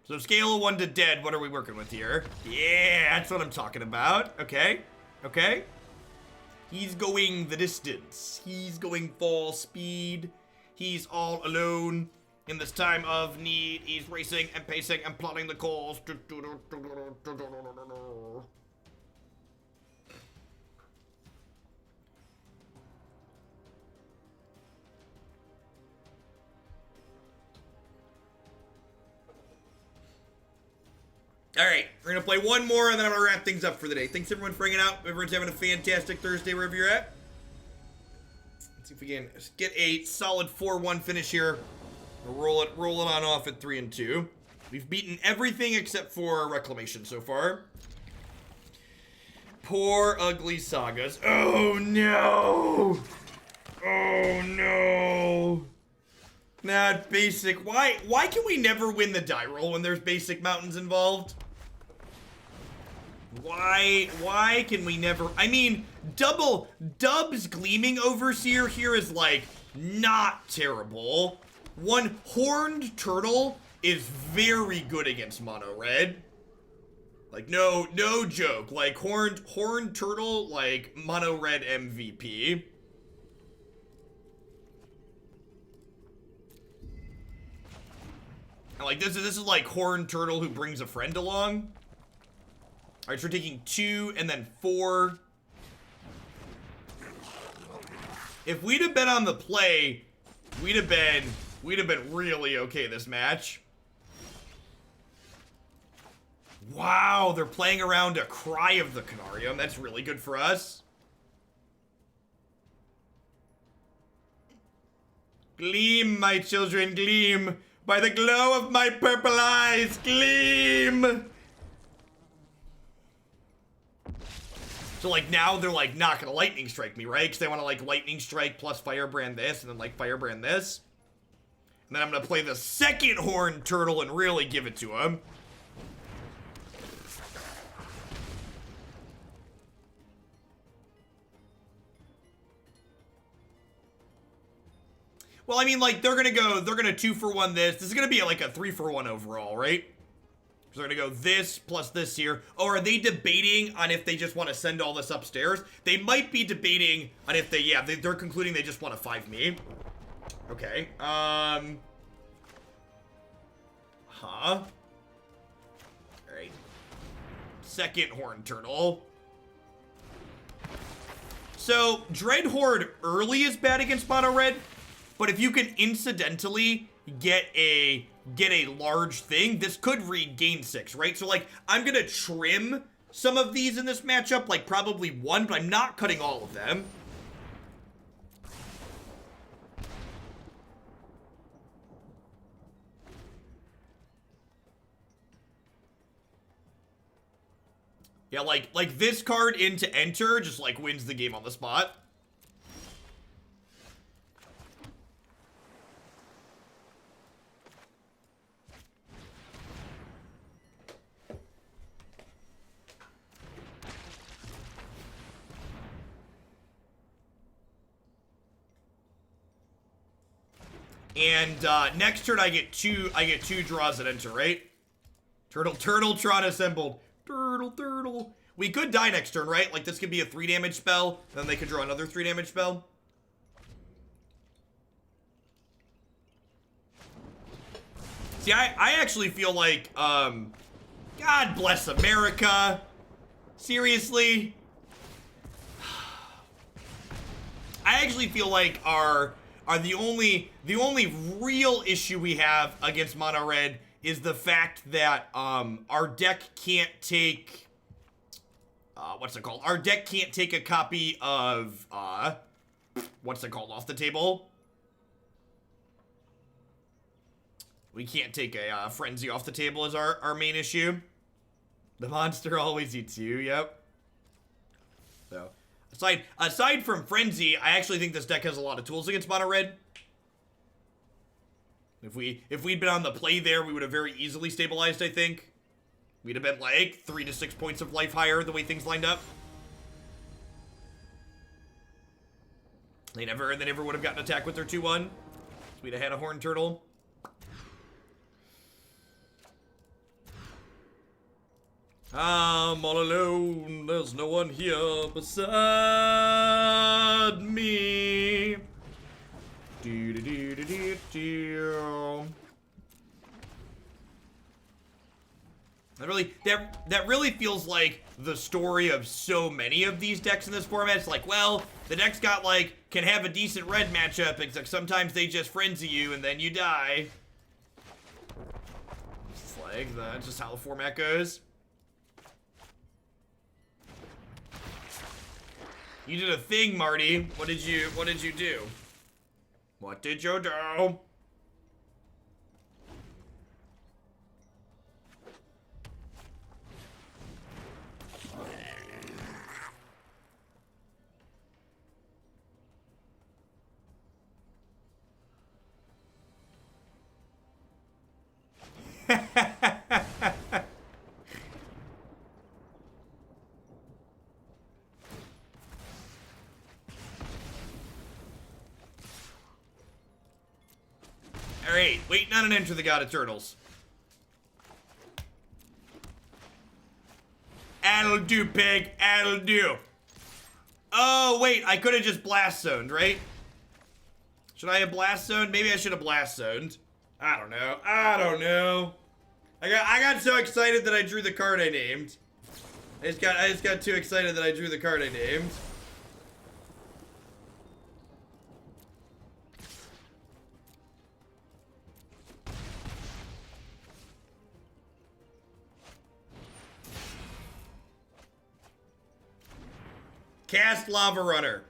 So scale of 1 to dead, what are we working with here? Yeah, that's what I'm talking about. Okay, okay. He's going the distance. He's going full speed. He's all alone in this time of need. He's racing and pacing and plotting the calls. All right, we're gonna play one more and then I'm gonna wrap things up for the day. Thanks everyone for hanging out. Everyone's having a fantastic Thursday wherever you're at. See if we can get a solid 4-1 finish here. We'll roll it on off at 3-2. We've beaten everything except for Reclamation so far. Poor ugly sagas. Oh no! Oh no! Not basic. Why can we never win the die roll when there's basic mountains involved? Why can we never? I mean, Dub's Gleaming Overseer here is, like, not terrible. One Horned Turtle is very good against mono red. Like, no joke. Like, Horned Turtle, like, mono red MVP. And, like, this is like Horned Turtle who brings a friend along. Alright, so we're taking 2 and then 4. If we'd have been on the play, we'd have been really okay this match. Wow, they're playing around a Cry of the Carnarium. That's really good for us. Gleam, my children, gleam. By the glow of my purple eyes, gleam. So, like, now they're, like, not gonna lightning strike me, right? Because they want to, like, lightning strike plus firebrand this, and then, like, firebrand this. And then I'm gonna play the second horned turtle and really give it to him. Well, I mean, like, they're gonna 2-for-1 this. This is gonna be, like, a 3-for-1 overall, right? So they're gonna go this plus this here. Oh, are they debating on if they just want to send all this upstairs? They might be debating on if they're concluding they just want to 5 me. Okay. Alright. Second horned turtle. So, Dreadhorde early is bad against mono red, but if you can incidentally get a large thing, this could regain 6, right? So, like, I'm gonna trim some of these in this matchup, like probably 1, but I'm not cutting all of them. Yeah, like this card into enter just, like, wins the game on the spot. And next turn I get two draws at enter, right? Turtle, Tron assembled. Turtle. We could die next turn, right? Like, this could be a 3 damage spell, then they could draw another 3 damage spell. See, I actually feel like, God bless America. Seriously? I actually feel like the only real issue we have against mono red is the fact that our deck can't take what's it called? Our deck can't take a copy of what's it called off the table. We can't take a frenzy off the table as our main issue. The monster always eats you. Yep. So aside from frenzy, I actually think this deck has a lot of tools against mono red. If we'd been on the play there, we would have very easily stabilized, I think. We'd have been like 3 to 6 points of life higher the way things lined up. They never would have gotten attacked with their 2-1. So we'd have had a horned turtle. I'm all alone, there's no one here beside me. That really feels like the story of so many of these decks in this format. It's like, well, the deck's got, like, can have a decent red matchup, except sometimes they just frenzy you and then you die. It's like, that's just how the format goes. You did a thing, Marty. What did you do? What did you do? Alright, waiting on an enter the God of Turtles. That'll do, pig. That'll do. Oh, wait, I could have just blast zoned, right? Should I have blast zoned? Maybe I should have blast zoned. I don't know. I got so excited that I drew the card I named. I just got too excited that I drew the card I named. Cast Lava Runner.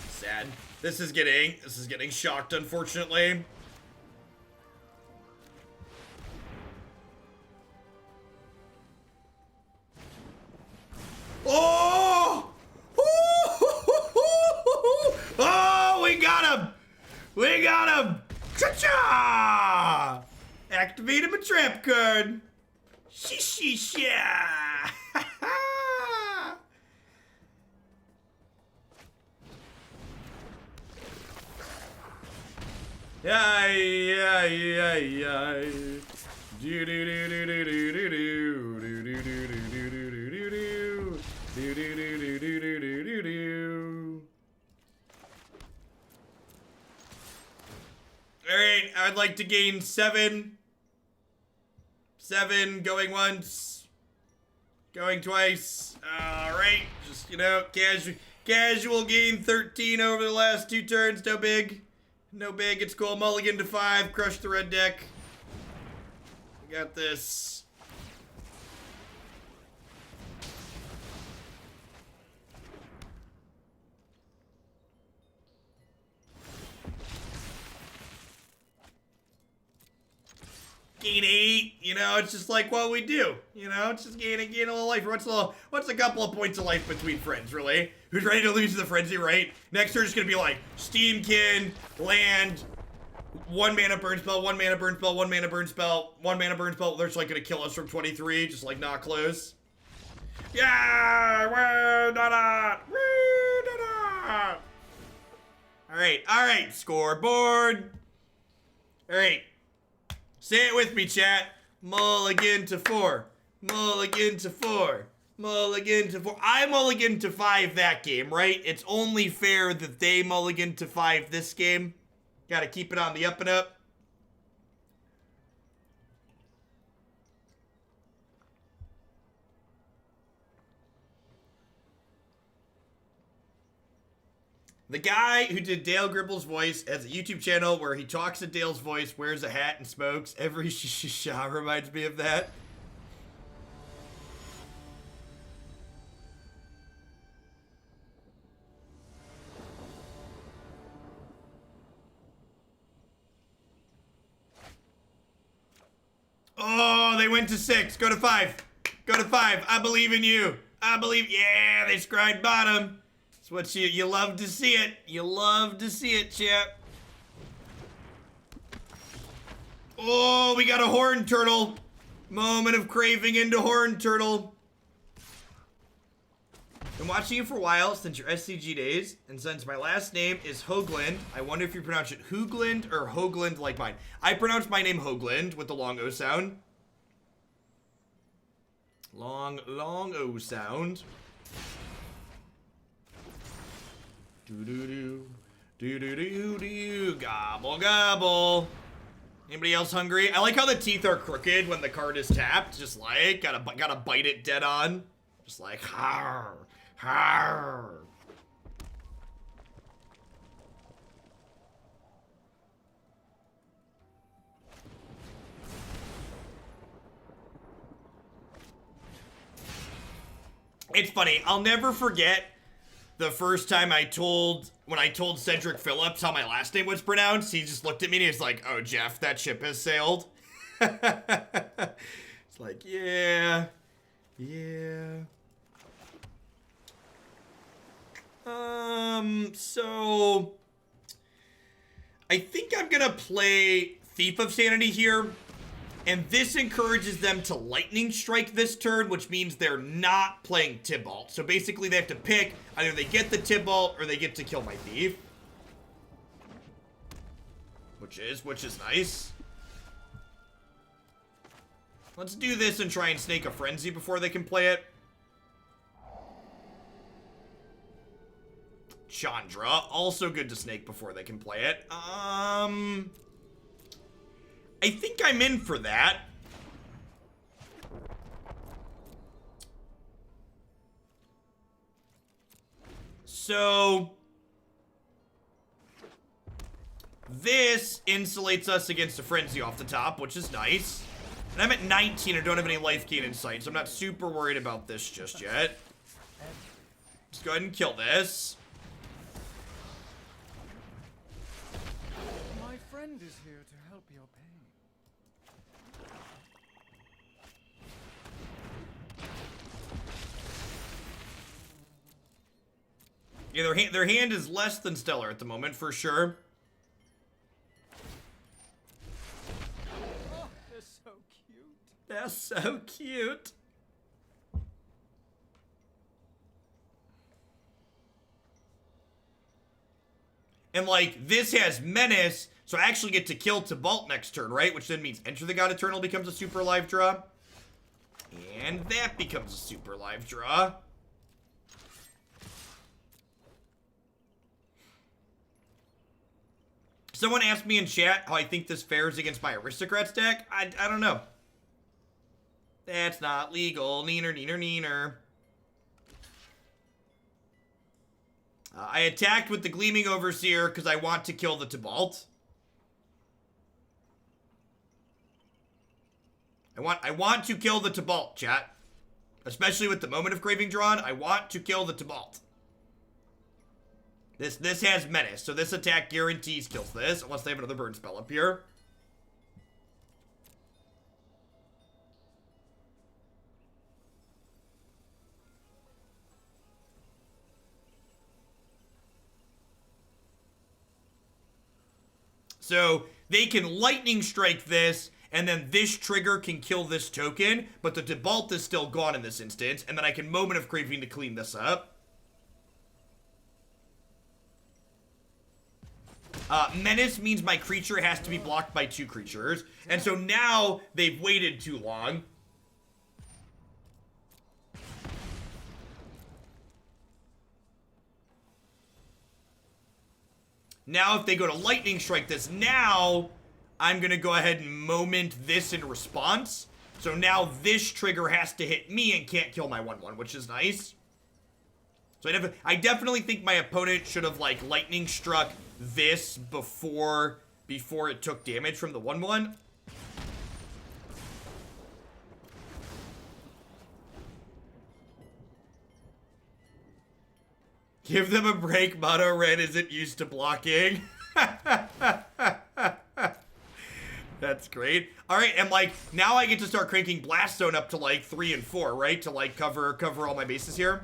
Sad. This is getting shocked, unfortunately. Oh! Oh, we got him! We got him! Cha-cha! Activate him a trap card. Shishisha! Yeah. Do do do do do do do do do do do do do do do. All right, I'd like to gain 7. 7 going once, going twice. All right, just casual gain 13 over the last 2 turns. No big. No big, it's cool. Mulligan to 5, crush the red deck. We got this. Gain 8, you know, it's just like what we do. You know, it's just gain a little life. What's a couple of points of life between friends, really? Who's ready to lose to the frenzy, right? Next turn is gonna be like Steamkin, land, 1 mana burn spell, 1 mana burn spell, 1 mana burn spell, 1 mana burn spell. They're just like gonna kill us from 23, just like not close. Yeah, we're not. All right, scoreboard. All right. Say it with me, chat. Mulligan to 4. Mulligan to 4. Mulligan to 4. I mulligan to 5 that game, right? It's only fair that they mulligan to 5 this game. Gotta keep it on the up and up. The guy who did Dale Gribble's voice has a YouTube channel where he talks in Dale's voice, wears a hat, and smokes. Every shisha reminds me of that. Oh, they went to 6. Go to 5. Go to 5. I believe in you. I believe. Yeah, they scried bottom. What you love to see it. You love to see it, chap. Oh, we got a horn turtle. Moment of Craving into horn turtle. Been watching you for a while since your SCG days, and since my last name is Hoagland, I wonder if you pronounce it Hoogland or Hoagland like mine. I pronounce my name Hoagland with the long O sound. Long O sound. Do-do-do, gobble, gobble. Anybody else hungry? I like how the teeth are crooked when the card is tapped. Just like, gotta bite it dead on. Just like, har, har. It's funny, I'll never forget the first time when I told Cedric Phillips how my last name was pronounced. He just looked at me and he was like, "Oh, Jeff, that ship has sailed." It's like, yeah. So I think I'm gonna play Thief of Sanity here. And this encourages them to lightning strike this turn, which means they're not playing Tybalt. So basically they have to pick, either they get the Tybalt or they get to kill my thief. Which is nice. Let's do this and try and snake a frenzy before they can play it. Chandra, also good to snake before they can play it. I think I'm in for that. So This insulates us against a Frenzy off the top, which is nice. And I'm at 19 and don't have any life gain in sight, so I'm not super worried about this just yet. Let's go ahead and kill this. My friend is here to help your pain. Yeah, their hand is less than stellar at the moment, for sure. Oh, they're so cute. They're so cute. And, like, this has Menace, so I actually get to kill Tybalt next turn, right? Which then means Enter the God Eternal becomes a super live draw. And that becomes a super live draw. Someone asked me in chat how I think this fares against my Aristocrats deck. I don't know. That's not legal. Neener, neener, neener. I attacked with the Gleaming Overseer because I want to kill the Tybalt. I want to kill the Tybalt, chat. Especially with the Moment of Craving drawn, I want to kill the Tybalt. This has Menace, so this attack guarantees kills this, unless they have another burn spell up here. So they can lightning strike this, and then this trigger can kill this token, but the Tybalt is still gone in this instance, and then I can Moment of Craving to clean this up. Menace means my creature has to be blocked by 2 creatures, and so now they've waited too long. Now if they go to lightning strike this, now I'm gonna go ahead and moment this in response. So now this trigger has to hit me and can't kill my 1/1, which is nice. So I definitely think my opponent should have, like, lightning struck this before it took damage from the 1/1. Give them a break, Mono Red isn't used to blocking. That's great. Alright, and, like, now I get to start cranking Blast Zone up to, like, 3 and 4, right? To, like, cover all my bases here.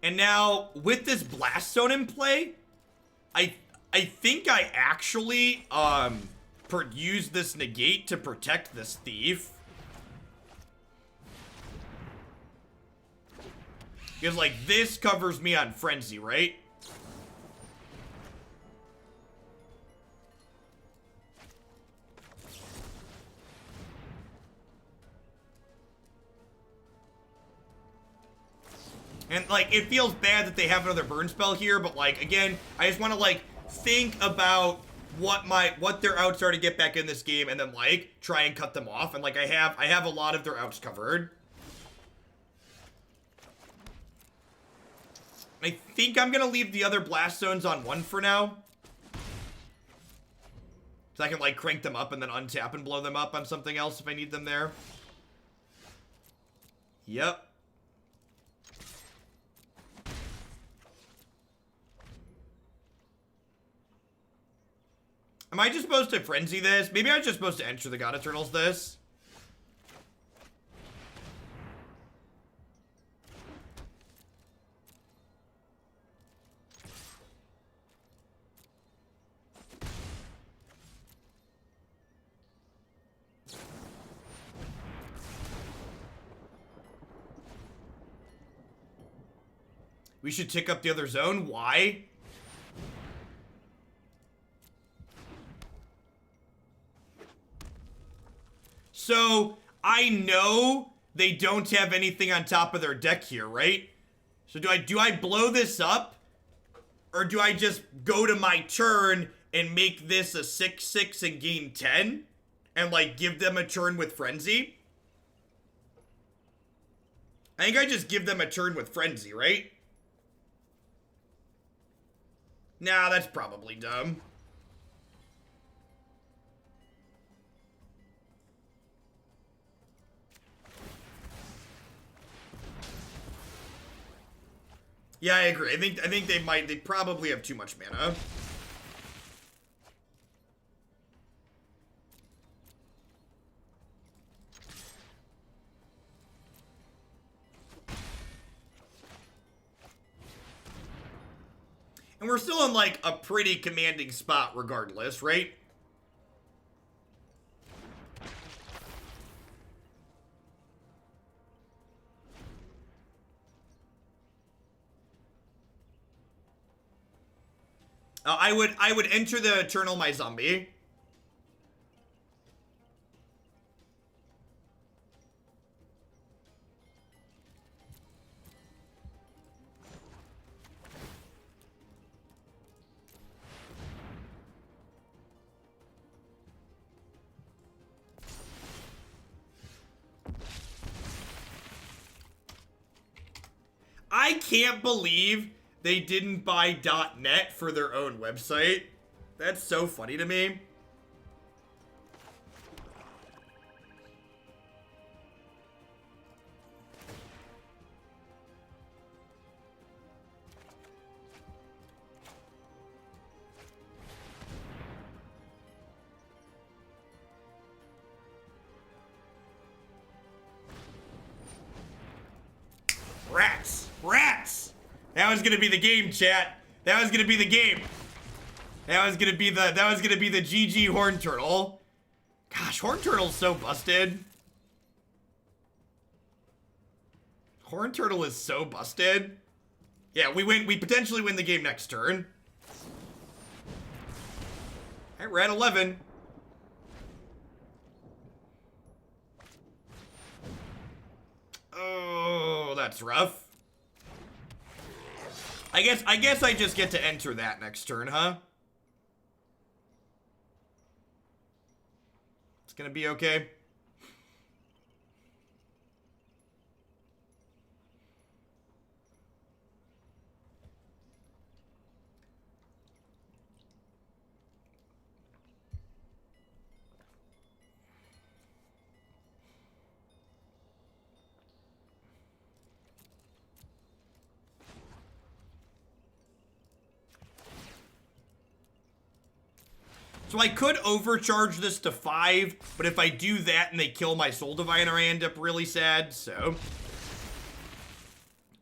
And now, with this Blast Zone in play, I think I actually, use this Negate to protect this Thief. Because, like, this covers me on Frenzy, right? And, like, it feels bad that they have another burn spell here, but, like, again, I just want to, like, think about what their outs are to get back in this game and then, like, try and cut them off. And, like, I have a lot of their outs covered. I think I'm gonna leave the other Blast Zones on 1 for now. So I can, like, crank them up and then untap and blow them up on something else if I need them there. Yep. Am I just supposed to Frenzy this? Maybe I'm just supposed to Enter the God Eternals this. We should tick up the other zone. Why? So, I know they don't have anything on top of their deck here, right? So do I blow this up? Or do I just go to my turn and make this a 6/6 and gain 10? And, like, give them a turn with Frenzy? I think I just give them a turn with Frenzy, right? Nah, that's probably dumb. Yeah, I agree. I think they probably have too much mana. And we're still in, like, a pretty commanding spot regardless, right? I would enter the Eternal my zombie. I can't believe they didn't buy .net for their own website. That's so funny to me. Rats! Rats! That was gonna be the game, chat. That was gonna be the game. That was gonna be the GG Horn Turtle. Gosh, Horn Turtle's so busted. Horn Turtle is so busted. Yeah, we potentially win the game next turn. Alright, we're at 11. Oh, that's rough. I guess I just get to enter that next turn, huh? It's gonna be okay. So I could overcharge this to 5, but if I do that and they kill my Soul Diviner, I end up really sad, so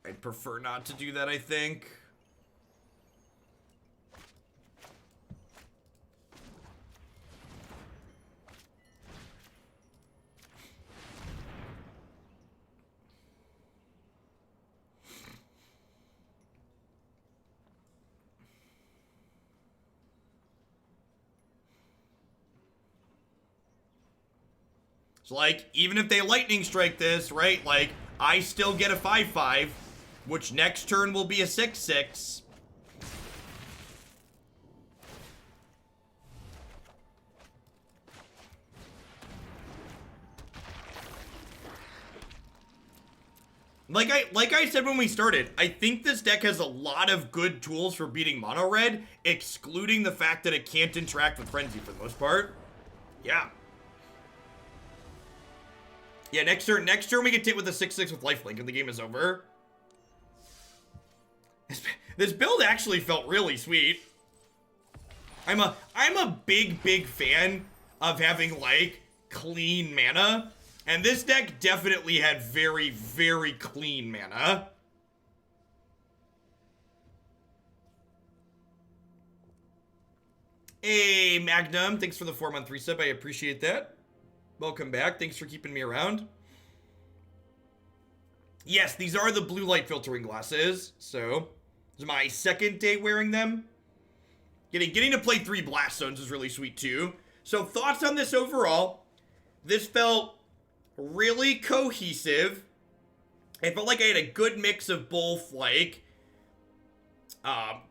I'd prefer not to do that, I think. So, like, even if they lightning strike this, right, like, I still get a 5/5, which next turn will be a 6/6. Like I said when we started, I think this deck has a lot of good tools for beating mono red, excluding the fact that it can't interact with Frenzy for the most part. Yeah. Yeah, next turn we get hit with a 6/6 with lifelink and the game is over. This build actually felt really sweet. I'm a big fan of having, like, clean mana. And this deck definitely had very clean mana. Hey, Magnum, thanks for the 4-month resub. I appreciate that. Welcome back. Thanks for keeping me around. Yes, these are the blue light filtering glasses. So, this is my second day wearing them. Getting to play 3 blast zones is really sweet too. So, thoughts on this overall? This felt really cohesive. I felt like I had a good mix of both, like,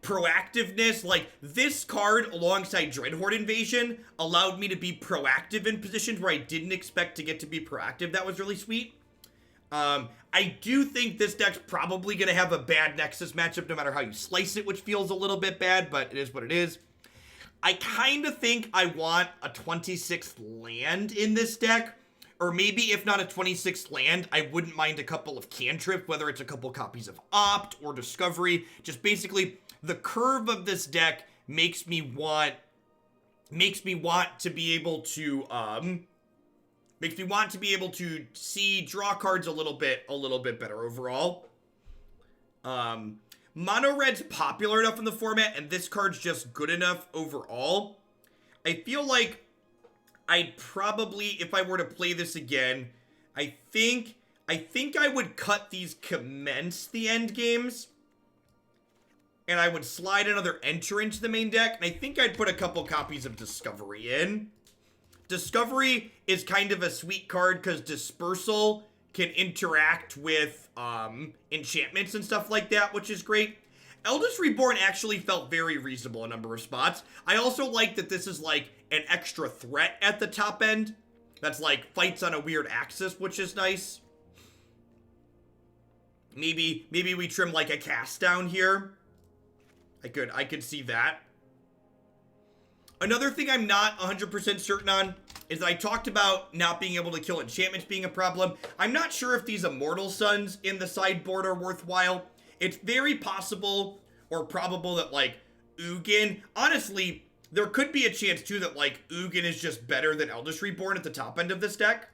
proactiveness. Like, this card alongside Dreadhorde Invasion allowed me to be proactive in positions where I didn't expect to get to be proactive. That was really sweet. I do think this deck's probably going to have a bad Nexus matchup no matter how you slice it, which feels a little bit bad, but it is what it is. I kind of think I want a 26th land in this deck, or maybe if not a 26th land, I wouldn't mind a couple of cantrips, whether it's a couple copies of Opt or Discovery. Just basically, the curve of this deck makes me want to be able to, see draw cards a little bit better overall. Mono Red's popular enough in the format, and this card's just good enough overall. I feel like I'd probably, if I were to play this again, I think I would cut these Commence the end games, and I would slide another Enter into the main deck, and I think I'd put a couple copies of Discovery in. Discovery is kind of a sweet card because Dispersal can interact with enchantments and stuff like that, which is great. Eldest Reborn actually felt very reasonable in a number of spots. I also like that this is like an extra threat at the top end. That's like fights on a weird axis, which is nice. Maybe we trim like a cast down here. I could see that. Another thing I'm not 100% certain on is that I talked about not being able to kill enchantments being a problem. I'm not sure if these Immortal Suns in the sideboard are worthwhile. It's very possible or probable that, like, Ugin... Honestly, there could be a chance, too, that, like, Ugin is just better than Eldest Reborn at the top end of this deck.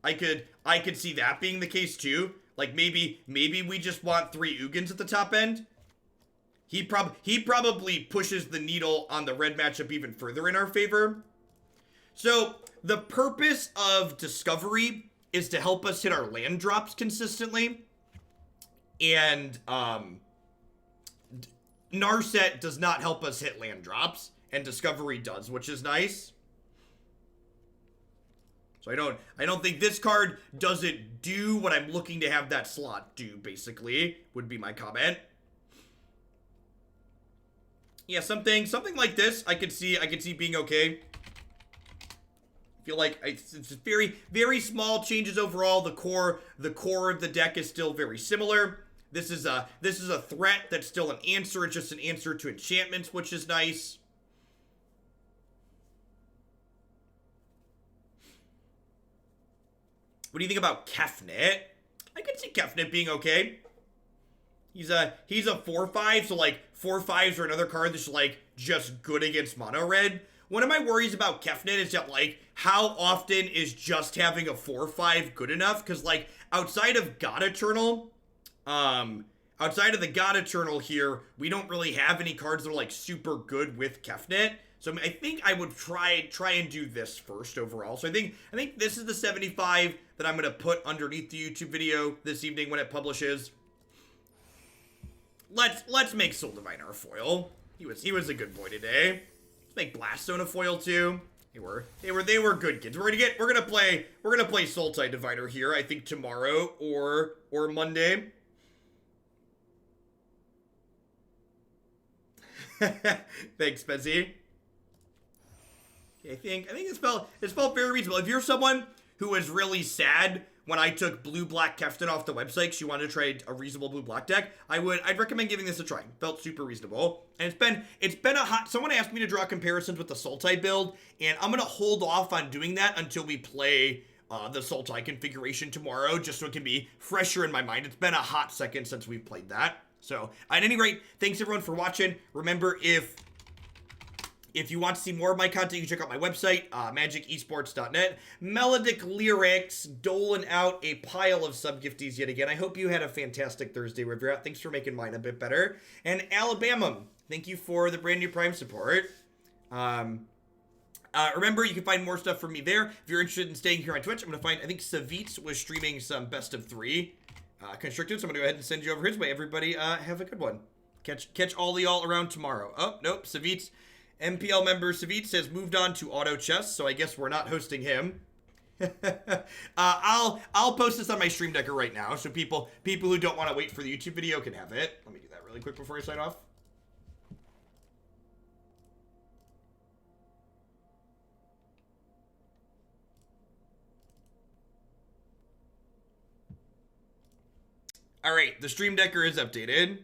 I could see that being the case, too. Like, maybe we just want 3 Ugins at the top end. He probably pushes the needle on the red matchup even further in our favor. So, the purpose of Discovery is to help us hit our land drops consistently. And, Narset does not help us hit land drops, and Discovery does, which is nice. So I don't think this card doesn't do what I'm looking to have that slot do, basically, would be my comment. Yeah, something like this, I could see being okay. I feel like it's very, very small changes overall. The core of the deck is still very similar. This is a threat that's still an answer. It's just an answer to enchantments, which is nice. What do you think about Kefnet? I could see Kefnet being okay. He's a 4/5, so like 4/5s are another card that's like just good against mono red. One of my worries about Kefnet is that, like, how often is just having a 4/5 good enough? Because, like, outside of God Eternal, outside of the God Eternal here, we don't really have any cards that are, like, super good with Kefnet. So I think I would try and do this first overall. So I think this is the 75 that I'm gonna put underneath the YouTube video this evening when it publishes. Let's make Soul Diviner a foil. He was a good boy today. Let's make Blaststone a foil too. They were good kids. We're gonna play Sultai Diviner here, I think tomorrow or Monday. Thanks, Bezzy. I think this felt very reasonable. If you're someone who was really sad when I took blue-black Kefton off the website because you wanted to try a reasonable blue-black deck, I'd recommend giving this a try. Felt super reasonable. And it's been a hot... Someone asked me to draw comparisons with the Sultai build, and I'm going to hold off on doing that until we play the Sultai configuration tomorrow, just so it can be fresher in my mind. It's been a hot second since we've played that. So, at any rate, thanks everyone for watching. Remember, if you want to see more of my content, you can check out my website, magicesports.net. Melodic Lyrics doling out a pile of sub-gifties yet again. I hope you had a fantastic Thursday, wherever you're at. Thanks for making mine a bit better. And Alabama, thank you for the brand new Prime support. Remember, you can find more stuff from me there. If you're interested in staying here on Twitch, I think Savitz was streaming some best of 3 Constricted, so I'm going to go ahead and send you over his way. Everybody, have a good one. Catch all y'all around tomorrow. Oh, nope, Savitz. MPL member Savitz has moved on to Auto Chess, so I guess we're not hosting him. I'll post this on my Stream Decker right now, so people who don't want to wait for the YouTube video can have it. Let me do that really quick before I sign off. All right, the Stream Decker is updated.